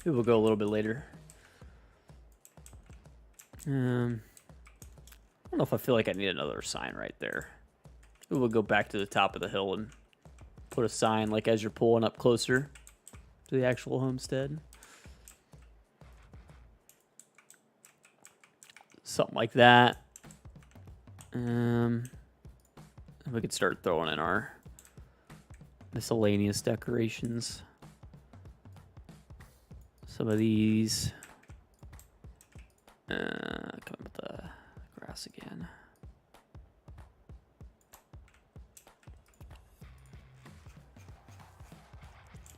Maybe we'll go a little bit later. I don't know if I feel like I need another sign right there. Maybe we'll go back to the top of the hill and put a sign like as you're pulling up closer to the actual homestead. Something like that. We could start throwing in our miscellaneous decorations. Some of these. Coming with the grass again.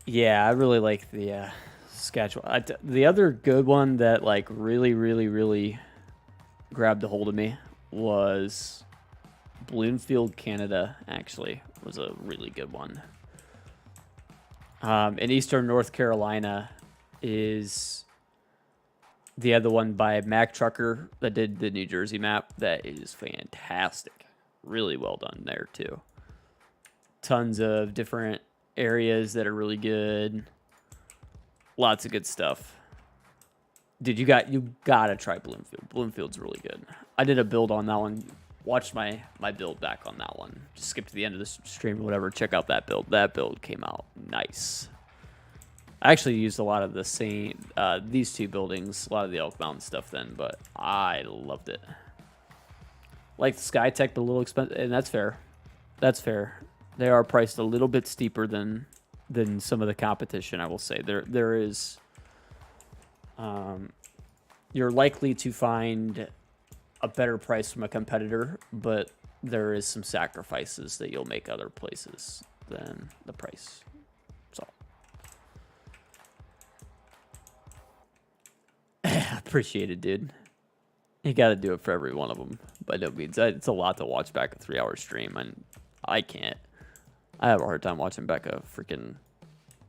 Yeah, I really like the Saskatchewan. The other good one that like really grabbed a hold of me was Bloomfield, Canada. Actually, was a really good one. In Eastern North Carolina is the other one by Mac Trucker that did the New Jersey map. That is fantastic. Really well done there too. Tons of different areas that are really good. Lots of good stuff. Dude, you gotta try Bloomfield. Bloomfield's really good. I did a build on that one. Watch my build back on that one. Just skip to the end of the stream or whatever. Check out that build. That build came out nice. I actually used a lot of the same these two buildings, a lot of the Elk Mountain stuff then, but I loved it. Like Skytech, but a little expensive, and that's fair. That's fair. They are priced a little bit steeper than some of the competition. I will say there is. You're likely to find a better price from a competitor, but there is some sacrifices that you'll make other places than the price. So, appreciate it, dude. You got to do it for every one of them. By no means, it's a lot to watch back a 3-hour stream, and I can't. I have a hard time watching back a freaking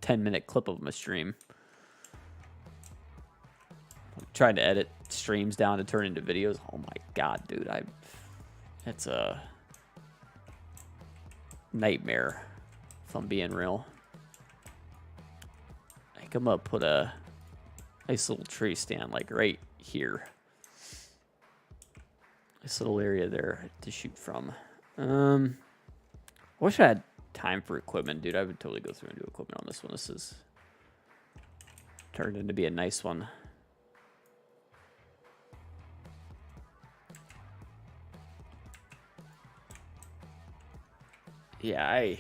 10-minute clip of my stream. Trying to edit streams down to turn into videos. Oh my god, dude, it's a nightmare if I'm being real. I think I'm gonna put a nice little tree stand like right here. This little area there to shoot from. I wish I had time for equipment, dude. I would totally go through and do equipment on this one. This is turned into be a nice one. Yeah,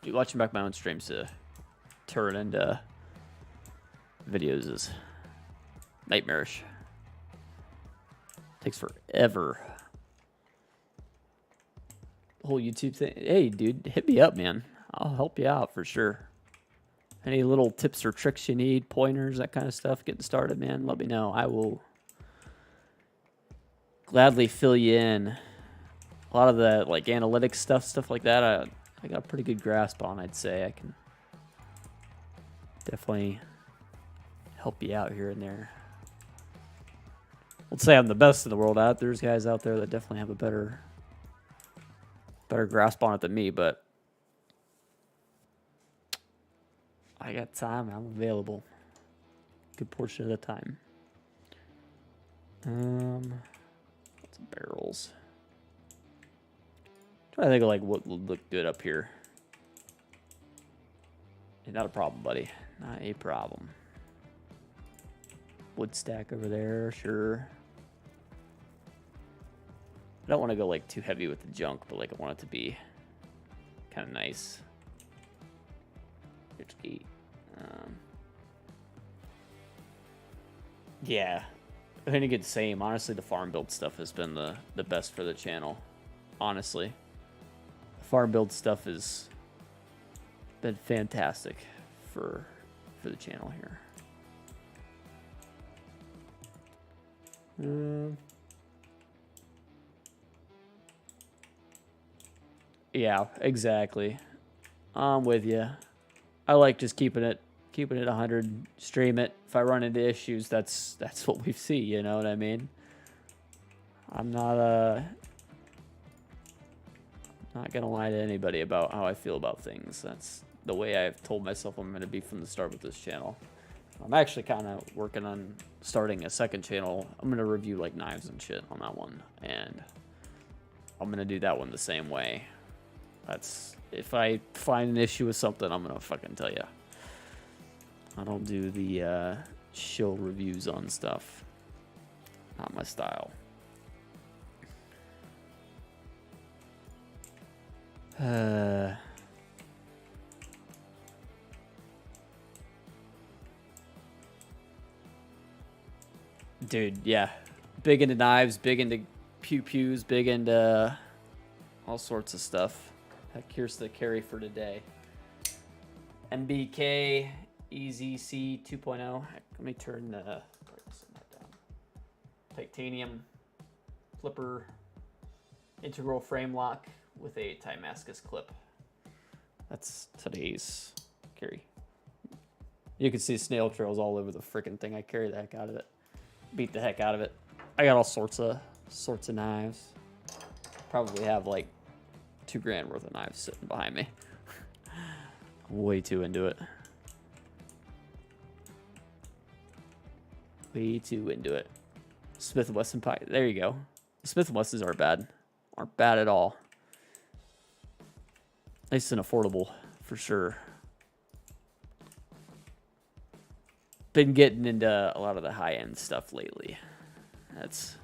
watching back my own streams to turn into videos is nightmarish. Takes forever. The whole YouTube thing. Hey, dude, hit me up, man. I'll help you out for sure. Any little tips or tricks you need, pointers, that kind of stuff, getting started, man, let me know. I will gladly fill you in. A lot of the like analytics stuff like that, I got a pretty good grasp on, I'd say. I can definitely help you out here and there. Let's say I'm the best in the world at it. There's guys out there that definitely have a better grasp on it than me, but I got time. I'm available. Good portion of the time. Lots of barrels. Trying to think of like what would look good up here. Hey, not a problem, buddy. Not a problem. Wood stack over there, sure. I don't want to go like too heavy with the junk, but like I want it to be kind of nice. Here's 8. Yeah, I think it's the same. Honestly, the farm build stuff has been the best for the channel. Honestly, the farm build stuff has been fantastic for the channel here. Yeah, exactly. I'm with you. I like just keeping it 100, stream it. If I run into issues, that's what we see, you know what I mean? I'm not gonna lie to anybody about how I feel about things. That's the way I've told myself I'm gonna be from the start with this channel. I'm actually kind of working on starting a second channel. I'm gonna review like knives and shit on that one, and I'm gonna do that one the same way. That's if I find an issue with something, I'm gonna fucking tell you. I don't do the show reviews on stuff. Not my style. Dude, yeah. Big into knives, big into pew-pews, big into all sorts of stuff. Heck, here's the carry for today. MBK EZC 2.0. Let me turn the down. Titanium flipper integral frame lock with a Timascus clip. That's today's carry. You can see snail trails all over the freaking thing. I carry the heck out of it. Beat the heck out of it. I got all sorts of knives. Probably have like $2,000 worth of knives sitting behind me. I'm way too into it. Way too into it. Smith & Wesson pie. There you go. The Smith & Wessons aren't bad. Aren't bad at all. Nice and affordable for sure. Been getting into a lot of the high-end stuff lately. It's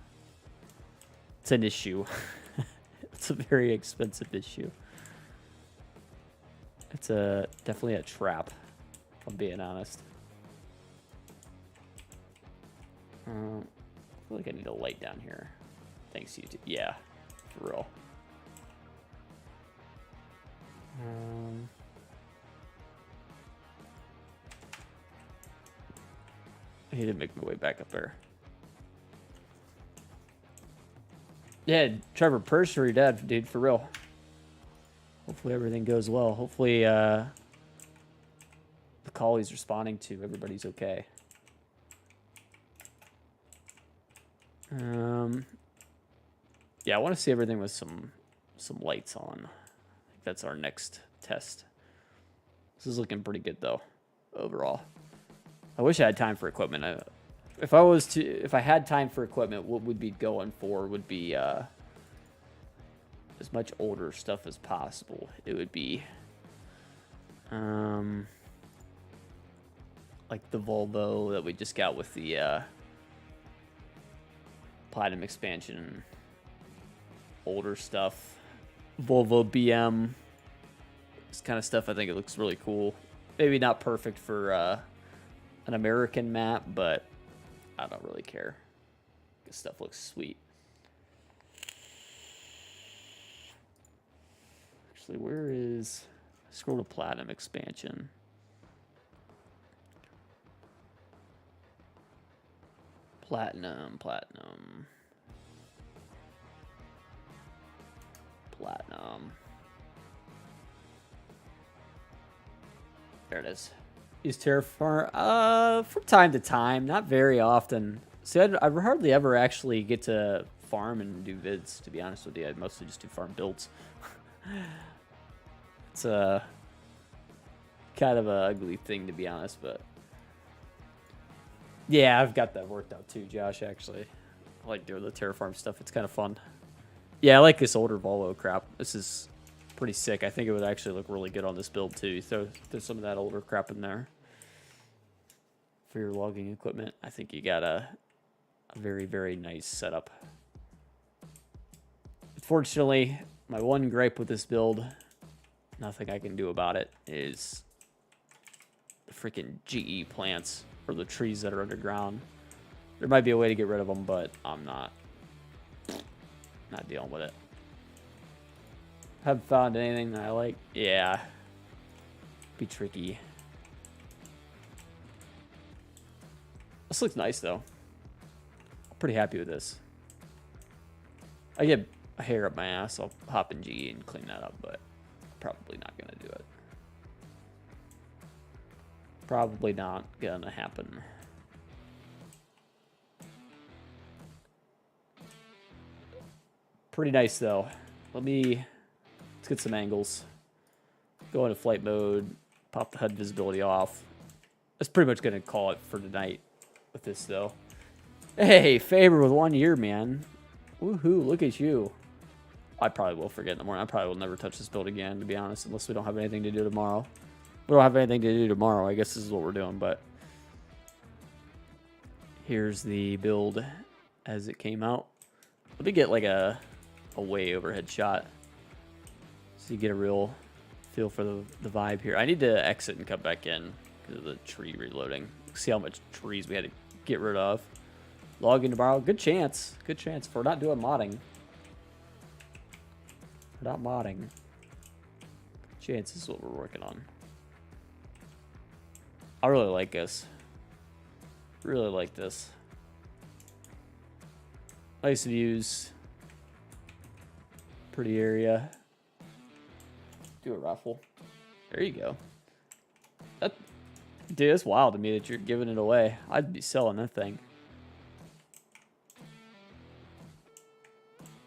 an issue. It's a very expensive issue. It's definitely a trap, if I'm being honest. I feel like I need a light down here. Thanks, YouTube. Yeah, for real. I need to make my way back up there. Yeah, Trevor, prayers for your dad, dude, for real. Hopefully everything goes well. Hopefully the call he's responding to, everybody's okay. Yeah, I want to see everything with some lights on. I think that's our next test. This is looking pretty good though, overall. I wish I had time for equipment. If I had time for equipment, what would be going for would be as much older stuff as possible. It would be like the Volvo that we just got with the Platinum expansion. Older stuff. Volvo BM. This kind of stuff, I think it looks really cool. Maybe not perfect for an American map, but I don't really care. This stuff looks sweet. Actually, where is... Scroll to Platinum expansion. Platinum, platinum. Platinum. There it is. Use Terraform from time to time, not very often. See, I hardly ever actually get to farm and do vids, to be honest with you. I mostly just do farm builds. It's a kind of a ugly thing, to be honest, but yeah, I've got that worked out too, Josh, actually. I like doing the terraform stuff. It's kind of fun. Yeah, I like this older Volvo crap. This is pretty sick. I think it would actually look really good on this build too. Throw some of that older crap in there for your logging equipment. I think you got a very, very nice setup. Unfortunately, my one gripe with this build, nothing I can do about it, is the freaking GE plants or the trees that are underground. There might be a way to get rid of them, but I'm not dealing with it. Haven't found anything that I like. Yeah, be tricky. This looks nice though. I'm pretty happy with this. I get a hair up my ass. I'll hop in GE and clean that up, but probably not gonna do it. Probably not gonna happen. Pretty nice though. Let's get some angles. Go into flight mode. Pop the HUD visibility off. That's pretty much gonna call it for tonight with this though. Hey, Faber with 1 year, man. Woohoo, look at you. I probably will forget in the morning. I probably will never touch this build again, to be honest, unless we don't have anything to do tomorrow. We don't have anything to do tomorrow. I guess this is what we're doing, but here's the build as it came out. Let me get like a way overhead shot so you get a real feel for the vibe here. I need to exit and come back in because of the tree reloading. See how much trees we had to get rid of. Logging tomorrow. Good chance. Good chance. If we're not doing modding. We're not modding. Chance is what we're working on. I really like this. Really like this. Nice views. Pretty area. Do a raffle. There you go. Dude, it's wild to me that you're giving it away. I'd be selling that thing.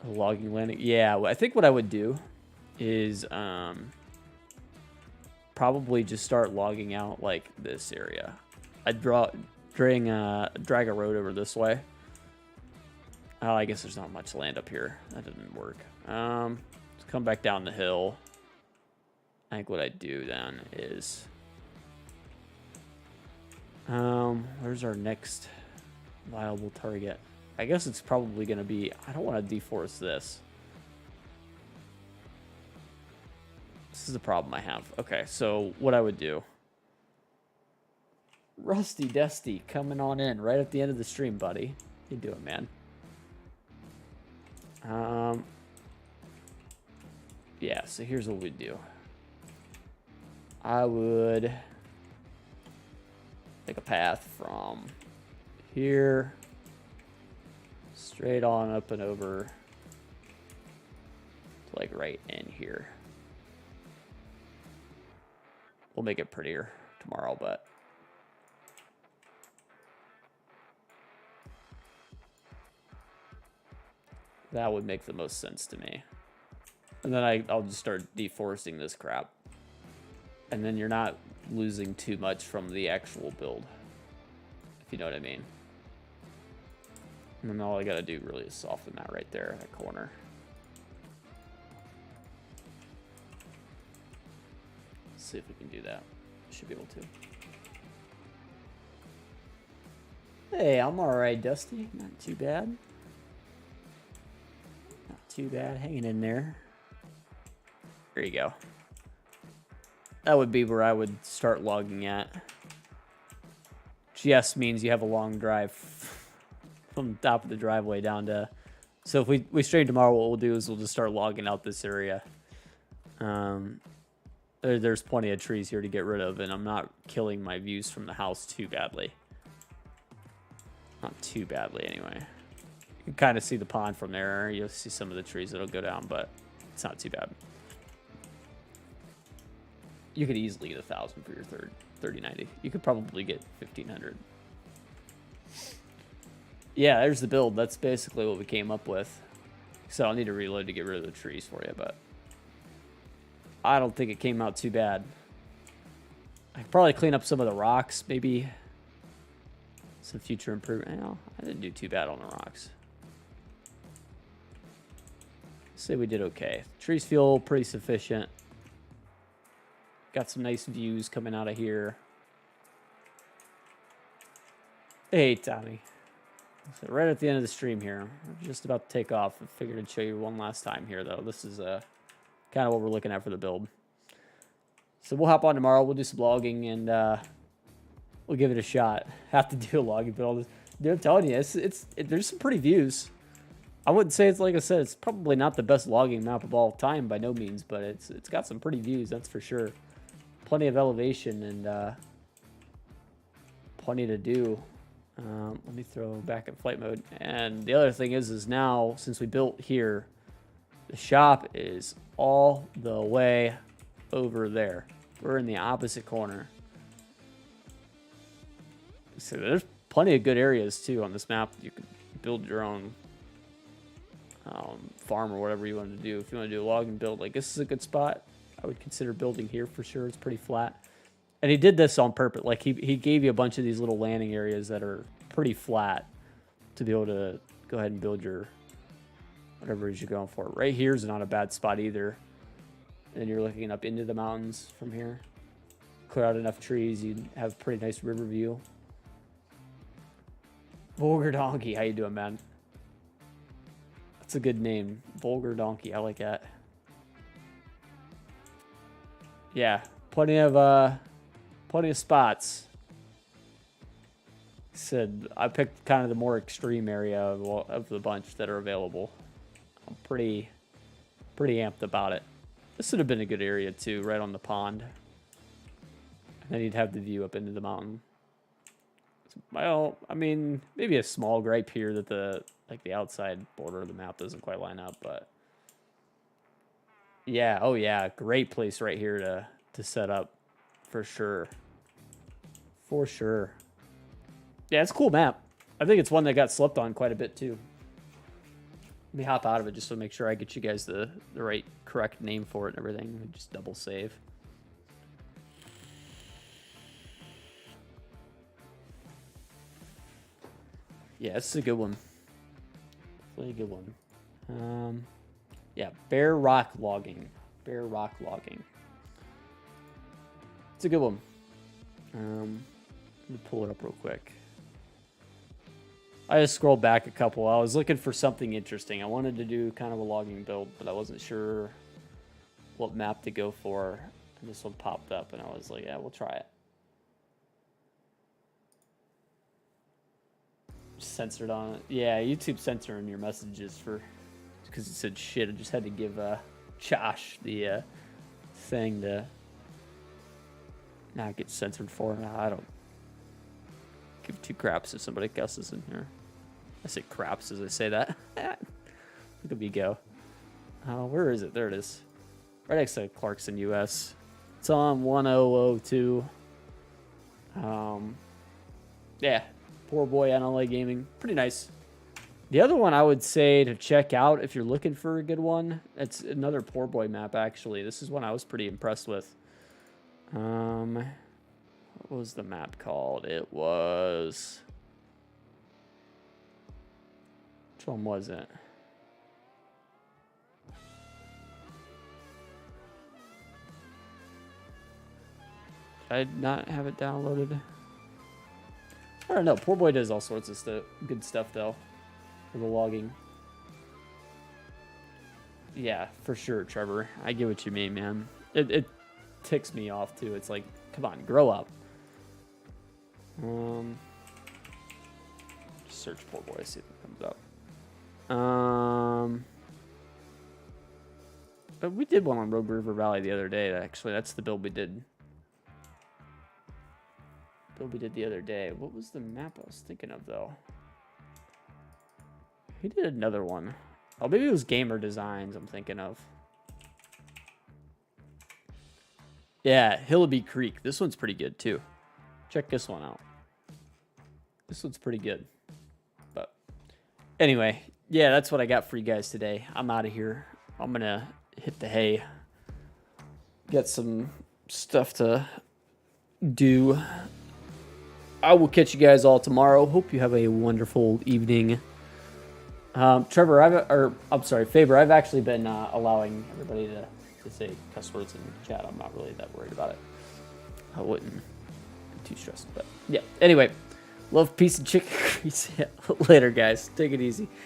A logging landing. Yeah, I think what I would do is probably just start logging out like this area. I'd drag a road over this way. Oh, I guess there's not much land up here. That didn't work. Let's come back down the hill. I think what I'd do then is where's our next viable target? I guess it's probably going to be, I don't want to deforest this. This is the problem I have. Okay, so what I would do. Rusty Dusty coming on in right at the end of the stream, buddy. How you doing, man? Yeah, so here's what we'd do. I would take a path from here straight on up and over to like right in here. We'll make it prettier tomorrow, but that would make the most sense to me. And then I'll just start deforesting this crap. And then you're not losing too much from the actual build, if you know what I mean. And then all I gotta do really is soften that right there, that corner. Let's see if we can do that. Should be able to. Hey, I'm alright, Dusty. Not too bad. Not too bad. Hanging in there. There you go. That would be where I would start logging at. Which, yes, means you have a long drive from the top of the driveway down to... So if we stream tomorrow, what we'll do is we'll just start logging out this area. There's plenty of trees here to get rid of, and I'm not killing my views from the house too badly. Not too badly, anyway. You can kind of see the pond from there. You'll see some of the trees that'll go down, but it's not too bad. You could easily get 1,000 for your 3090. You could probably get 1,500. Yeah, there's the build. That's basically what we came up with. So I'll need to reload to get rid of the trees for you, but I don't think it came out too bad. I could probably clean up some of the rocks, maybe some future improvement. You know, I didn't do too bad on the rocks. Say we did okay. Trees feel pretty sufficient. Got some nice views coming out of here. Hey, Tommy. So right at the end of the stream here. We're just about to take off. I figured I'd show you one last time here, though. This is kind of what we're looking at for the build. So we'll hop on tomorrow. We'll do some logging, and we'll give it a shot. Have to do a logging build. Dude, I'm telling you, there's some pretty views. I wouldn't say it's, like I said, it's probably not the best logging map of all time by no means, but it's got some pretty views, that's for sure. Plenty of elevation and plenty to do. Let me throw back in flight mode. And the other thing is now, since we built here, the shop is all the way over there. We're in the opposite corner. So there's plenty of good areas, too, on this map. You can build your own farm or whatever you want to do. If you want to do a logging build, like, this is a good spot. I would consider building here for sure. It's pretty flat. And he did this on purpose. Like, he gave you a bunch of these little landing areas that are pretty flat to be able to go ahead and build your whatever it is you're going for. Right here is not a bad spot either. And you're looking up into the mountains from here. Clear out enough trees, you have a pretty nice river view. Vulgar Donkey, how you doing, man? That's a good name. Vulgar Donkey, I like that. Yeah, plenty of spots. Said I picked kind of the more extreme area of the bunch that are available. I'm pretty amped about it. This would have been a good area too, right on the pond. And then you'd have the view up into the mountain. Well, I mean, maybe a small gripe here that the outside border of the map doesn't quite line up, but yeah, oh yeah, great place right here to set up for sure. For sure. Yeah, it's a cool map. I think it's one that got slept on quite a bit too. Let me hop out of it just to make sure I get you guys the right correct name for it and everything. Just double save. Yeah, this is a good one. Really good one. Yeah, Bear Rock Logging. Bear Rock Logging. It's a good one. Let me pull it up real quick. I just scrolled back a couple. I was looking for something interesting. I wanted to do kind of a logging build, but I wasn't sure what map to go for. And this one popped up, and I was like, yeah, we'll try it. Censored on it. Yeah, YouTube censoring your messages because it said shit. I just had to give Josh the thing to not get censored for. I don't give two craps if somebody cusses in here. I say craps as I say that. Look at me go. Where is it? There it is. Right next to Clarkson, US. It's on 1002. Yeah. Poor Boy NLA Gaming. Pretty nice. The other one I would say to check out if you're looking for a good one, it's another Poor Boy map, actually. This is one I was pretty impressed with. What was the map called? It was... Which one was it? Did I not have it downloaded? I don't know. Poor Boy does all sorts of good stuff, though, for the logging. Yeah, for sure, Trevor. I get what you mean, man. It ticks me off, too. It's like, come on, grow up. Just search Poor Boy, see if it comes up. But we did one on Rogue River Valley the other day, actually. That's the build we did. The other day. What was the map I was thinking of, though? He did another one. Oh, maybe it was Gamer Designs I'm thinking of. Yeah, Hillaby Creek. This one's pretty good, too. Check this one out. This one's pretty good. But anyway, yeah, that's what I got for you guys today. I'm out of here. I'm going to hit the hay. Get some stuff to do. I will catch you guys all tomorrow. Hope you have a wonderful evening. Trevor, Faber, I've actually been allowing everybody to say cuss words in the chat. I'm not really that worried about it. I wouldn't be too stressed. But yeah, anyway, love, peace, and chicken grease. Later, guys. Take it easy.